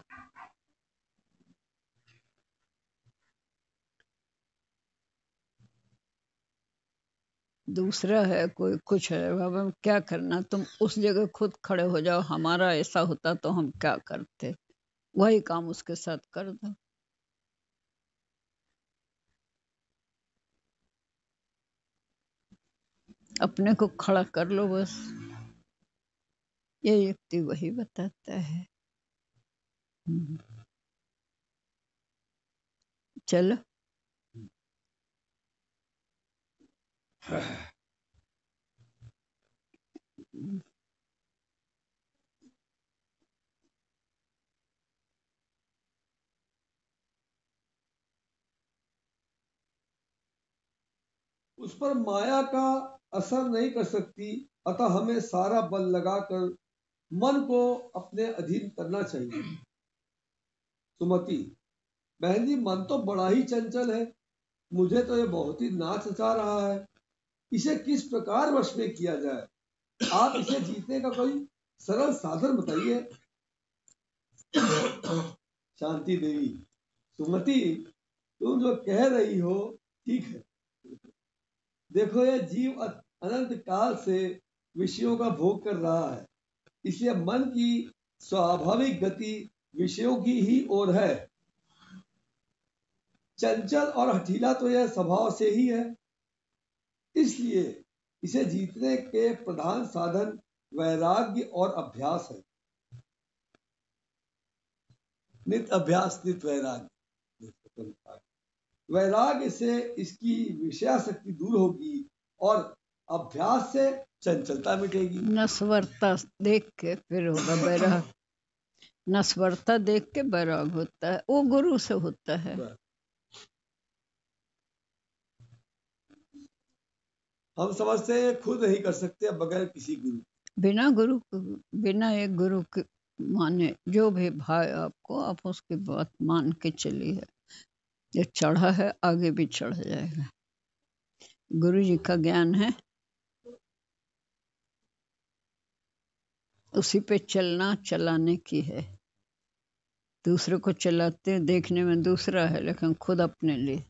दूसरा है कोई कुछ है, अब हम क्या करना, तुम उस जगह खुद खड़े हो जाओ, हमारा ऐसा होता तो हम क्या करते, वही काम उसके साथ कर दो। अपने को खड़ा कर लो बस, ये युक्ति वही बताता है। चलो उस पर माया का असर नहीं कर सकती, अतः हमें सारा बल लगाकर मन को अपने अधीन करना चाहिए। सुमति, बहन जी मन तो बड़ा ही चंचल है, मुझे तो ये बहुत ही नाच नचा रहा है, इसे किस प्रकार वश में किया जाए? आप इसे जीतने का कोई सरल साधन बताइए। शांति देवी, सुमति तुम जो कह रही हो ठीक है। देखो ये जीव अनंत काल से विषयों का भोग कर रहा है, इसलिए मन की स्वाभाविक गति विषयों की ही ओर है। चंचल और हठीला तो यह स्वभाव से ही है, इसलिए इसे जीतने के प्रधान साधन वैराग्य और अभ्यास है। नित अभ्यास नित वैराग्य। वैराग्य से इसकी विषयासक्ति दूर होगी और अभ्यास से चंचलता मिटेगी। नस्वरता देख के फिर होगा वैराग, नस्वरता देख के वैराग होता है, वो गुरु से होता है। हम समझते हैं खुद नहीं कर सकते बगैर किसी गुरु, बिना गुरु, बिना एक गुरु के माने जो भी भाई आपको, आप उसकी बात मान के चलिए। जो चढ़ा है आगे भी चढ़ जाएगा। गुरु जी का ज्ञान है, उसी पे चलना चलाने की है। दूसरे को चलाते देखने में दूसरा है, लेकिन खुद अपने लिए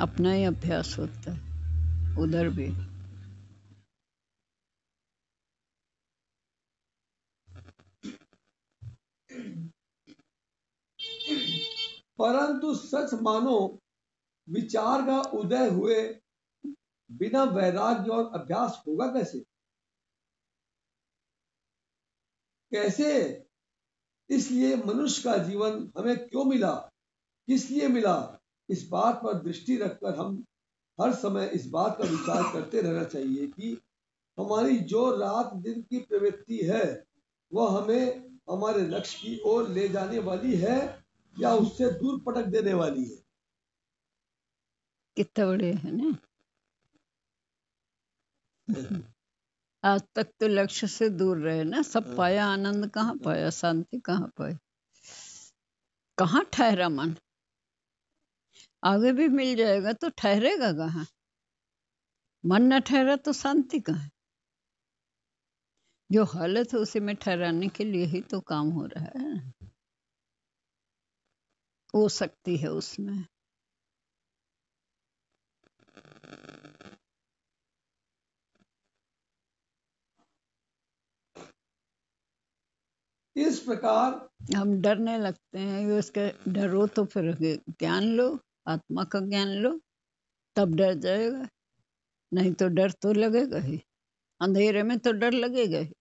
अपना ही अभ्यास होता है उधर भी। परंतु सच मानो विचार का उदय हुए बिना वैराग्य और अभ्यास होगा कैसे? कैसे? इसलिए मनुष्य का जीवन हमें क्यों मिला, किस लिए मिला, इस बात पर दृष्टि रखकर हम हर समय इस बात का विचार करते रहना चाहिए कि हमारी जो रात दिन की प्रवृत्ति है वह हमें हमारे लक्ष्य की ओर ले जाने वाली है या उससे दूर पटक देने वाली है। कितने बड़े हैं ना। आज तक तो लक्ष्य से दूर रहे ना, सब पाया, आनंद कहाँ पाया, शांति कहाँ पाई, कहाँ ठहरा मन। आगे भी मिल जाएगा तो ठहरेगा कहाँ? मन न ठहरा तो शांति कहाँ? जो हालत है उसी में ठहराने के लिए ही तो काम हो रहा है। वो शक्ति है उसमें। इस प्रकार हम डरने लगते हैं, उसके डरो तो फिर ज्ञान लो, आत्मा का ज्ञान लो, तब डर जाएगा। नहीं तो डर तो लगेगा ही, अंधेरे में तो डर लगेगा ही।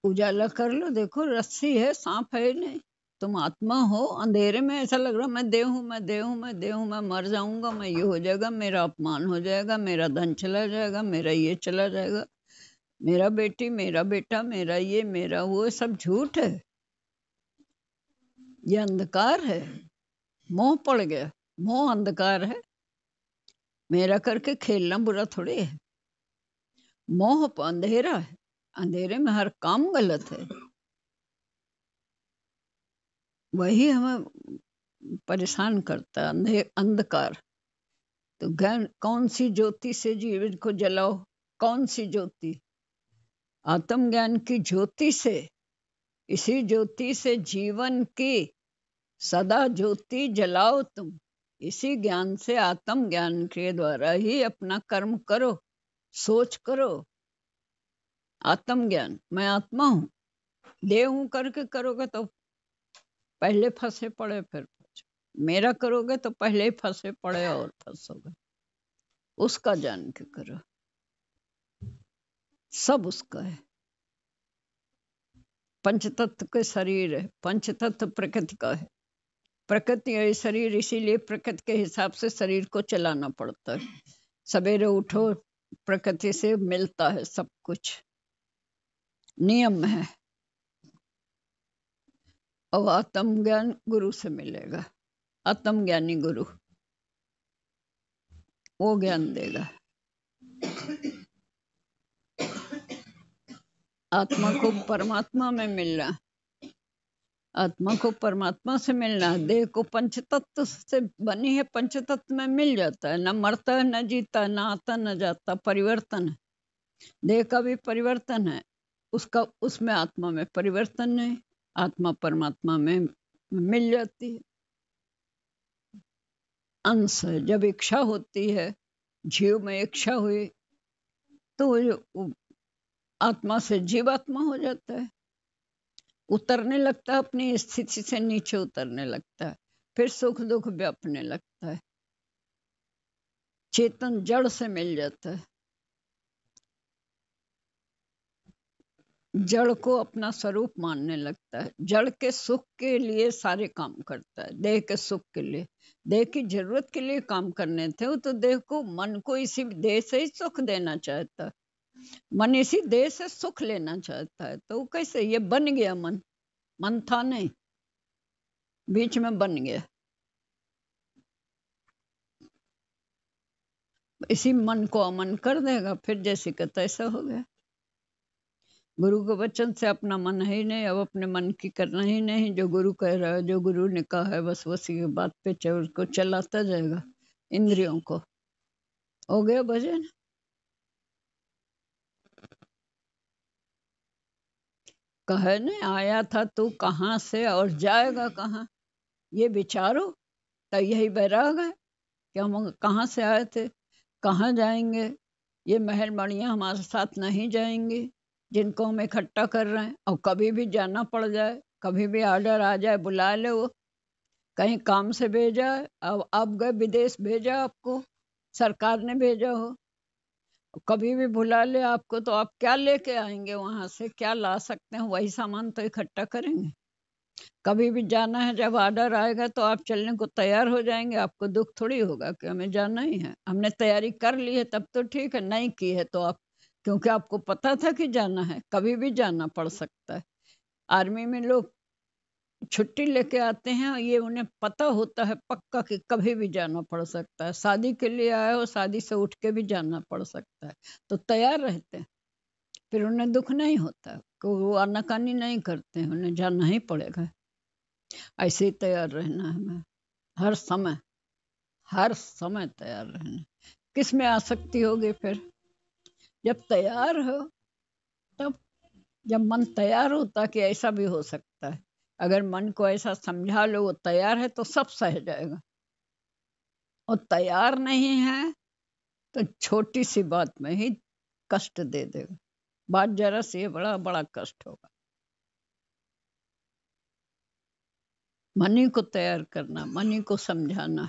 उजाला कर लो, देखो रस्सी है, सांप है नहीं। तुम आत्मा हो, अंधेरे में ऐसा लग रहा मैं देह हूँ, मैं देह हूँ, मैं देह हूँ, मैं मर जाऊंगा, मैं ये हो जाएगा, मेरा अपमान हो जाएगा, मेरा धन चला जाएगा, मेरा ये चला जाएगा, मेरा बेटी, मेरा बेटा, मेरा ये, मेरा वो, सब झूठ है। ये अंधकार है, मोह पड़ गया, मोह अंधकार है। मेरा करके खेलना बुरा थोड़ी है। मोह अंधेरा है, अंधेरे में हर काम गलत है। वही हमें परेशान करता है, अंधकार। तो ज्ञान कौन सी ज्योति से जीवन को जलाओ? कौन सी ज्योति? आत्म ज्ञान की ज्योति से। इसी ज्योति से जीवन की सदा ज्योति जलाओ तुम। इसी ज्ञान से, आत्म ज्ञान के द्वारा ही अपना कर्म करो, सोच करो। आत्म ज्ञान, मैं आत्मा हूं, देह हूं करके करोगे तो पहले फंसे पड़े, फिर मेरा करोगे तो पहले ही फंसे पड़े और फंसोगे। उसका जान के करो, सब उसका है। पंचतत्व के शरीर है, पंचतत्व प्रकृति का है। प्रकृति है शरीर, इसीलिए प्रकृति के हिसाब से शरीर को चलाना पड़ता है। सवेरे उठो, प्रकृति से मिलता है सब कुछ, नियम है। और आत्म ज्ञान गुरु से मिलेगा, आत्म ज्ञानी गुरु, वो ज्ञान देगा। आत्मा को परमात्मा में मिलना, आत्मा को परमात्मा से मिलना। देह को पंचतत्व से बनी है, पंचतत्व में मिल जाता है। न मरता है, न जीता, न आता न जाता, परिवर्तन है। देह का भी परिवर्तन है, उसका उसमें आत्मा में परिवर्तन नहीं। आत्मा परमात्मा में मिल जाती है, अंश है। जब इच्छा होती है, जीव में इच्छा हुई तो आत्मा से जीवात्मा हो जाता है, उतरने लगता है, अपनी स्थिति से नीचे उतरने लगता है, फिर सुख दुख व्यापने लगता है। चेतन जड़ से मिल जाता है, जड़ को अपना स्वरूप मानने लगता है। जड़ के सुख के लिए सारे काम करता है, देह के सुख के लिए, देह की जरूरत के लिए काम करने थे। वो तो देह को, मन को इसी देह से ही सुख देना चाहता है। मन इसी देह से सुख लेना चाहता है, तो कैसे? ये बन गया मन, मन था नहीं, बीच में बन गया। इसी मन को अमन कर देगा, फिर जैसे का तैसा हो गया। गुरु के वचन से अपना मन है ही नहीं, अब अपने मन की करना ही नहीं। जो गुरु कह रहा है, जो गुरु ने कहा है, बस उसी की बात पे उसको चलाता जाएगा। इंद्रियों को हो गया भजन। कहे ने आया था तू कहाँ से और जाएगा कहाँ, ये विचारो। तो यही बैराग है कि हम कहाँ से आए थे, कहाँ जाएंगे। ये महल मणियाँ हमारे साथ नहीं जाएंगी जिनको हम इकट्ठा कर रहे हैं। और कभी भी जाना पड़ जाए, कभी भी ऑर्डर आ जाए, बुला ले, वो कहीं काम से भेजा है, अब आप गए विदेश, भेजा आपको, सरकार ने भेजा हो, कभी भी बुला ले आपको, तो आप क्या लेके आएंगे वहां से, क्या ला सकते हैं, वही सामान तो इकट्ठा करेंगे। कभी भी जाना है, जब ऑर्डर आएगा तो आप चलने को तैयार हो जाएंगे। आपको दुख थोड़ी होगा कि हमें जाना ही है, हमने तैयारी कर ली है तब तो ठीक है, नहीं की है तो आप, क्योंकि आपको पता था कि जाना है, कभी भी जाना पड़ सकता है। आर्मी में लोग छुट्टी लेके आते हैं और ये उन्हें पता होता है पक्का कि कभी भी जाना पड़ सकता है। शादी के लिए आए हो, शादी से उठ के भी जाना पड़ सकता है, तो तैयार रहते हैं। फिर उन्हें दुख नहीं होता कि वो आनाकानी नहीं करते हैं, उन्हें जाना ही पड़ेगा। ऐसे ही तैयार रहना है हमें, हर समय, हर समय तैयार रहना। किस में आसक्ति होगी फिर, जब तैयार हो तब। जब मन तैयार होता कि ऐसा भी हो सकता है, अगर मन को ऐसा समझा लो वो तैयार है तो सब सह जाएगा। और तैयार नहीं है तो छोटी सी बात में ही कष्ट दे देगा, बात जरा सी बड़ा बड़ा कष्ट होगा। मनी को तैयार करना, मनी को समझाना।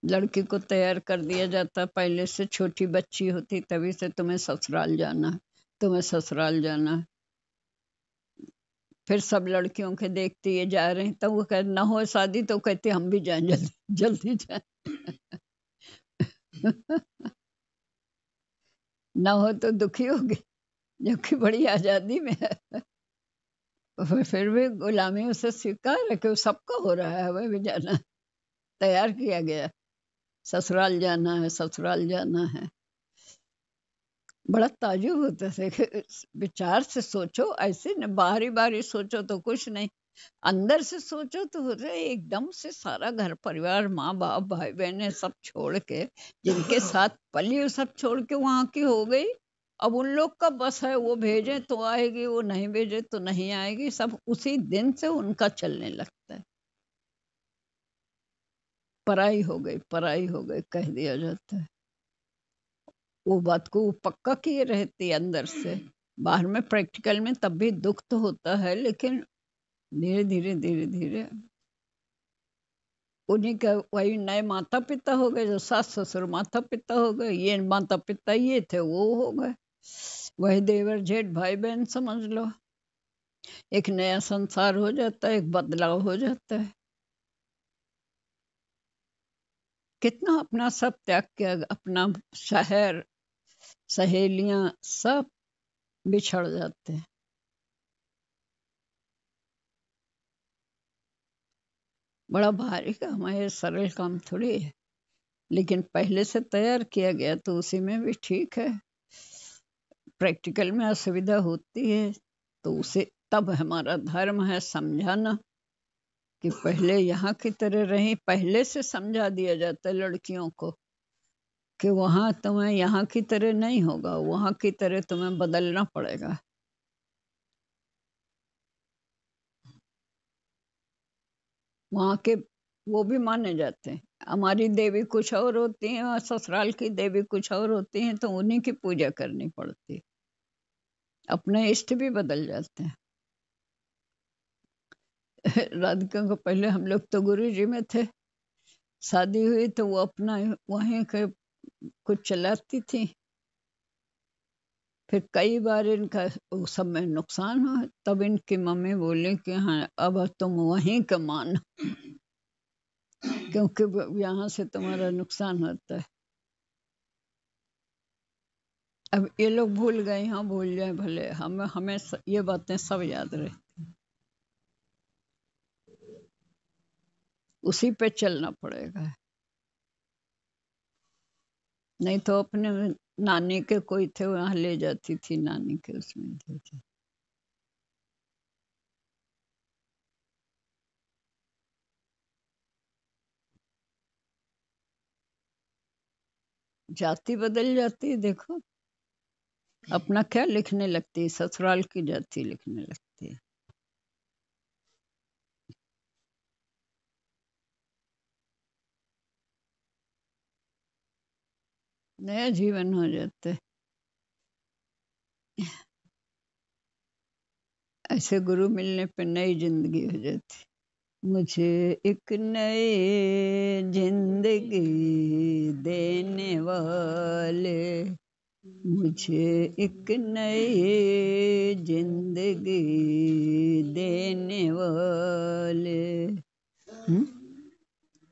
लड़की को तैयार कर दिया जाता पहले से, छोटी बच्ची होती तभी से, तुम्हें ससुराल जाना है, तुम्हें ससुराल जाना है। फिर सब लड़कियों के देखते ये जा रहे हैं, तो वो कह ना हो शादी तो कहते हम भी जाएं, जल्दी जल्दी जाएं। ना हो तो दुखी होगी, जबकि बड़ी आजादी में है। फिर भी गुलामी उसे स्वीकार है कि वो सबका हो रहा है, हमें भी जाना है, तैयार किया गया, ससुराल जाना है, ससुराल जाना है। बड़ा ताजुब होता है कि विचार से सोचो, ऐसे न बाहरी बाहरी सोचो तो कुछ नहीं, अंदर से सोचो तो हो रहा है एकदम से। सारा घर परिवार, माँ बाप, भाई बहने सब छोड़ के, जिनके साथ पली, सब छोड़ के वहां की हो गई। अब उन लोग का बस है, वो भेजे तो आएगी, वो नहीं भेजे तो नहीं आएगी। सब उसी दिन से उनका चलने लगता है। पराई हो गई, पराई हो गई कह दिया जाता है। वो बात को वो पक्का किए रहती अंदर से। बाहर में प्रैक्टिकल में तब भी दुख तो होता है, लेकिन धीरे धीरे धीरे धीरे उन्हीं का, वही नए माता पिता हो गए, जो सास ससुर माता पिता हो गए, ये माता पिता ये थे वो हो गए, वही देवर जेठ भाई बहन समझ लो। एक नया संसार हो जाता है, एक बदलाव हो जाता है। कितना अपना सब त्याग किया, अपना शहर, सहेलियां, सब बिछड़ जाते हैं। बड़ा भारी काम है, ये सरल काम थोड़ी है, लेकिन पहले से तैयार किया गया तो उसी में भी ठीक है। प्रैक्टिकल में असुविधा होती है तो उसे, तब हमारा धर्म है समझाना कि पहले यहाँ की तरह रही। पहले से समझा दिया जाता है लड़कियों को कि वहां तुम्हें यहाँ की तरह नहीं होगा, वहां की तरह तुम्हें बदलना पड़ेगा। वहां के वो भी माने जाते हैं। हमारी देवी कुछ और होती है और ससुराल की देवी कुछ और होती हैं, तो उन्हीं की पूजा करनी पड़ती है। अपने इष्ट भी बदल जाते हैं। राधिका को पहले हम लोग तो गुरु जी में थे, शादी हुई तो वो अपना वहीं के कुछ चलाती थी। फिर कई बार इनका उस सब में नुकसान हुआ, तब इनकी मम्मी बोली कि हाँ अब तुम वहीं का मान, क्योंकि यहाँ से तुम्हारा नुकसान होता है। अब ये लोग भूल गए, हाँ भूल जाए भले, हमें ये बातें सब याद रहे, उसी पे चलना पड़ेगा। नहीं तो अपने नानी के कोई थे वहां ले जाती थी, नानी के उसमें थे। जाति बदल जाती है, देखो अपना क्या लिखने लगती है, ससुराल की जाति लिखने लगती है। नया जीवन हो जाता है। ऐसे गुरु मिलने पे नई जिंदगी हो जाती। मुझे एक नई जिंदगी देने वाले, मुझे एक नई जिंदगी देने वाले।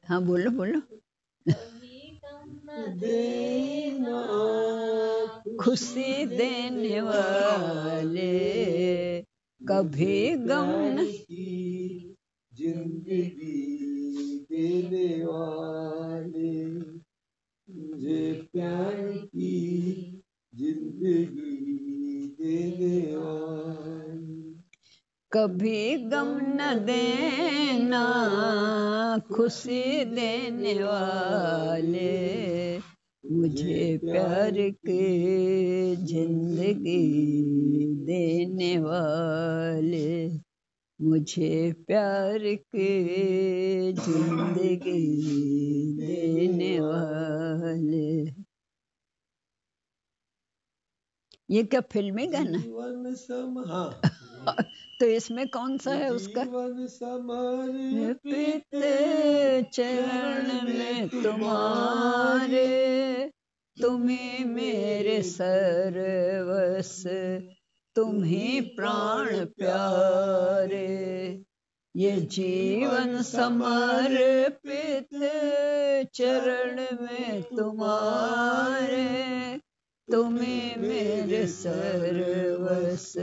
हाँ बोलो बोलो। देना खुशी देने वाले, कभी गम न की जिंदगी देने वाले, मुझे प्यार की जिंदगी देने वाले। कभी गम न देना, खुशी देने वाले, मुझे प्यार की जिंदगी देने वाले, मुझे प्यार की जिंदगी देने वाले। ये क्या फिल्मी गाना? जीवन समा तो इसमें कौन सा है उसका? जीवन समर्पित चरण में तुम्हारे, तुम्ही मेरे सर्वस, तुम्ही प्राण प्यारे। ये जीवन समर्पित चरण में तुम्हारे, तुम्ही मेरे सर्वस,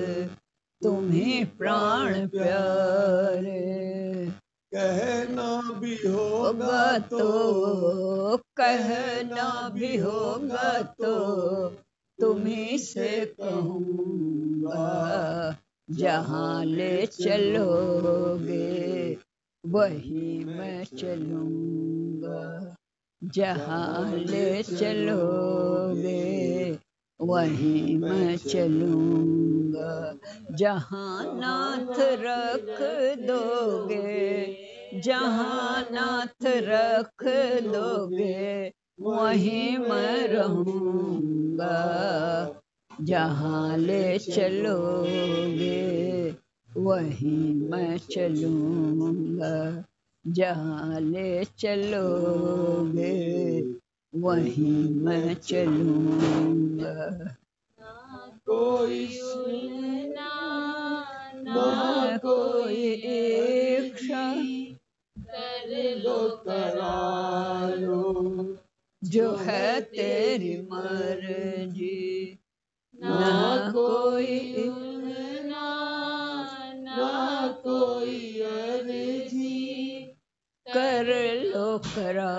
तुम्ही प्राण प्यारे। कहना भी होगा तो कहना भी होगा तो तुम्ही से कहूँगा, जहाँ ले चलोगे वही मैं चलूँगा, जहाँ ले चलोगे वहीं मैं चलूँगा, जहाँ नाथ रख दोगे, जहाँ नाथ रख दोगे वहीं मैं रहूँगा, जहाँ ले चलोगे वहीं मैं चलूँगा, जहाँ ले चलोगे वहीं मैं चलूँगा। कोई सुनना ना कोई इच्छा कर लो करा लो, जो है तेरी मर्जी, ना कोई सुनना ना कोई अर्जी, कर लो करा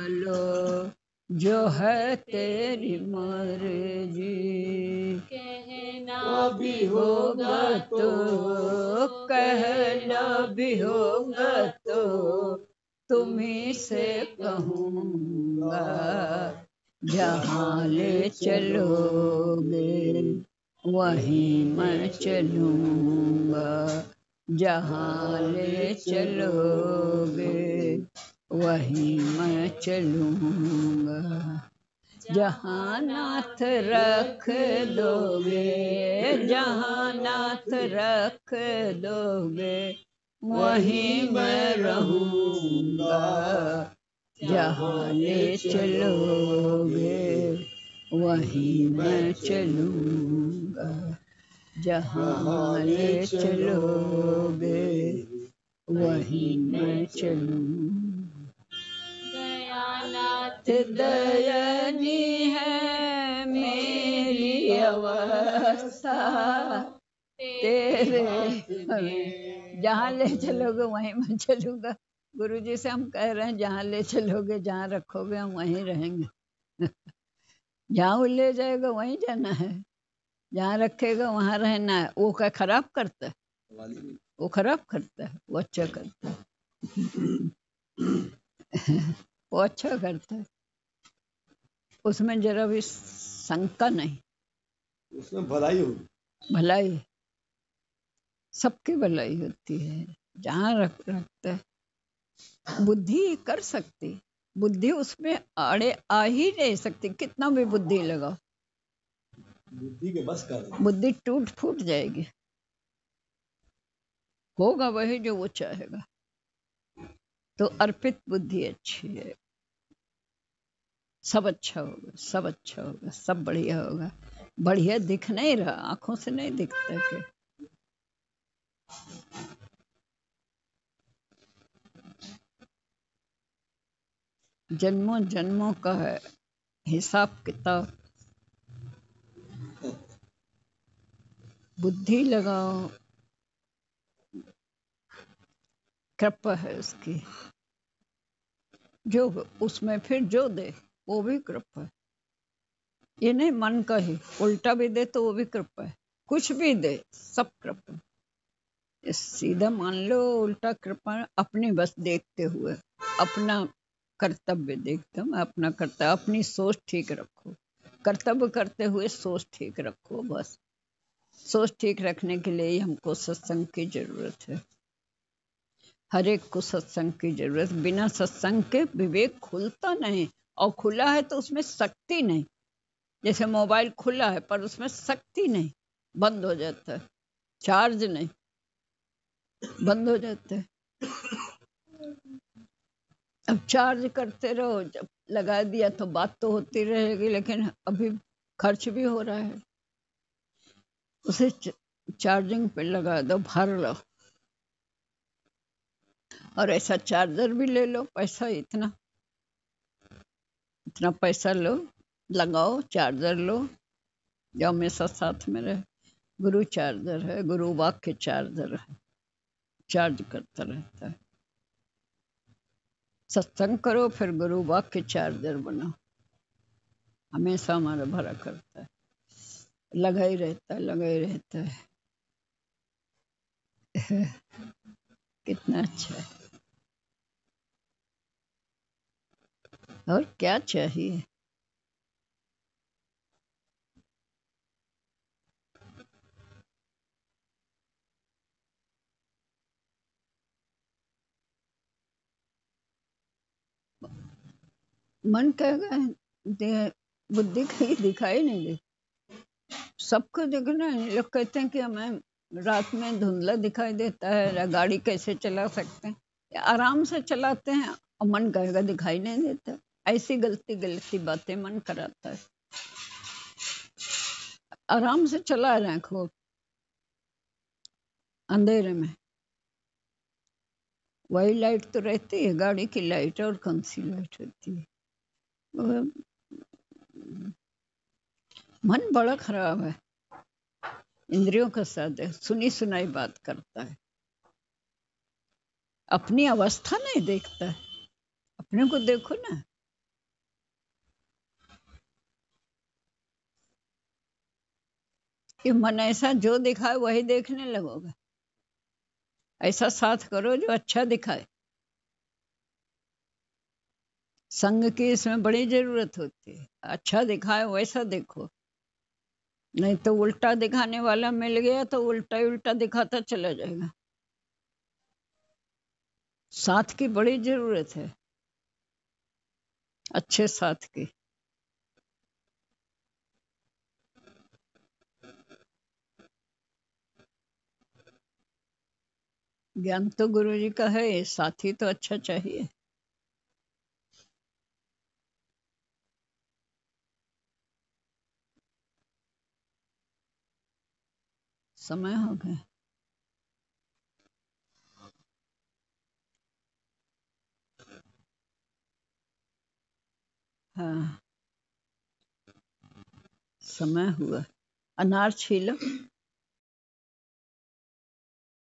लो, जो है तेरी मर्जी। कहना भी होगा तो कहना भी होगा तो तुम्ही से कहूँगा, जहाँ ले चलोगे वहीं मैं चलूँगा, जहाँ ले चलोगे वहीं मैं चलूँगा, जहाँ नाथ रख दोगे, जहाँ नाथ रख दोगे वहीं मैं रहूँगा, जहाँ ले चलोगे वहीं मैं चलूँगा, जहाँ ले चलोगे वहीं मैं चलूँगा। दयानाथ दयनी है मेरी अवस्था, तेरे जहाँ ले चलोगे वहीं मैं चलूँगा। गुरु जी से हम कह रहे हैं जहाँ ले चलोगे, जहाँ रखोगे हम वहीं रहेंगे। जहाँ वो ले जाएगा वहीं जाना है, जहाँ रखेगा वहाँ रहना है। वो क्या खराब करता है? वो खराब करता है, वो अच्छा करता है। वो अच्छा करता है, उसमें जरा भी शंका नहीं। उसमें भलाई होगी। भलाई, सबकी भलाई होती है जहाँ रखता है। बुद्धि कर सकती, बुद्धि उसमें आड़े आ ही नहीं सकती, कितना भी बुद्धि लगाओ, बुद्धि के बस का नहीं। बुद्धि टूट फूट जाएगी। होगा वही जो वो चाहेगा। तो अर्पित बुद्धि अच्छी है, सब अच्छा होगा, सब अच्छा होगा, सब बढ़िया होगा। बढ़िया दिख नहीं रहा, आंखों से नहीं दिखता कि जन्मों जन्मों का है हिसाब किताब। बुद्धि लगाओ, कृपा है उसकी, जो उसमें फिर जो दे वो भी कृपा है। ये नहीं मन का ही, उल्टा भी दे तो वो भी कृपा है, कुछ भी दे सब कृपा है। ये सीधा मान लो उल्टा कृपा, अपनी बस देखते हुए, अपना कर्तव्य देखते, मैं अपना कर्तव्य, अपनी सोच ठीक रखो, कर्तव्य करते हुए सोच ठीक रखो। बस सोच ठीक रखने के लिए ही हमको सत्संग की जरूरत है। हर एक को सत्संग की जरूरत, बिना सत्संग के विवेक खुलता नहीं, और खुला है तो उसमें शक्ति नहीं। जैसे मोबाइल खुला है पर उसमें शक्ति नहीं, बंद हो जाता है, चार्ज नहीं, बंद हो जाता है। अब चार्ज करते रहो, जब लगा दिया तो बात तो होती रहेगी, लेकिन अभी खर्च भी हो रहा है। उसे चार्जिंग पे लगा दो, भर लो, और ऐसा चार्जर भी ले लो, पैसा इतना इतना पैसा लो, लगाओ, चार्जर लो जो हमेशा साथ में रहे। गुरु चार्जर है, गुरु वाक्य चार्जर है, चार्ज करता रहता है। सत्संग करो फिर गुरु वाक्य चार्जर बनो, हमेशा हमारा भरा करता है, लगा ही रहता है, लगा ही रहता है। कितना अच्छा है, और क्या चाहिए। मन कहेगा बुद्धि कहीं दिखाई नहीं दे, सबको देखना है। लोग कहते हैं कि हमें रात में धुंधला दिखाई देता है, या गाड़ी कैसे चला सकते हैं, या आराम से चलाते हैं और मन कहेगा दिखाई नहीं देता। ऐसी गलती गलती बातें मन कराता है। आराम से चला रहे हैं खूब अंधेरे में, वही लाइट तो रहती है गाड़ी की लाइट, और कौन सी लाइट होती है। मन बड़ा खराब है, इंद्रियों का साथ है, सुनी सुनाई बात करता है, अपनी अवस्था नहीं देखता है। अपने को देखो ना, कि मन ऐसा जो दिखाए वही देखने लगोगे। ऐसा साथ करो जो अच्छा दिखाए। संग की इसमें बड़ी जरूरत होती है, अच्छा दिखाए वैसा देखो, नहीं तो उल्टा दिखाने वाला मिल गया तो उल्टा ही उल्टा दिखाता चला जाएगा। साथ की बड़ी जरूरत है, अच्छे साथ की। ज्ञान तो गुरु जी का है, साथी तो अच्छा चाहिए। समय हो गया। हाँ, समय हुआ। अनार छीलो।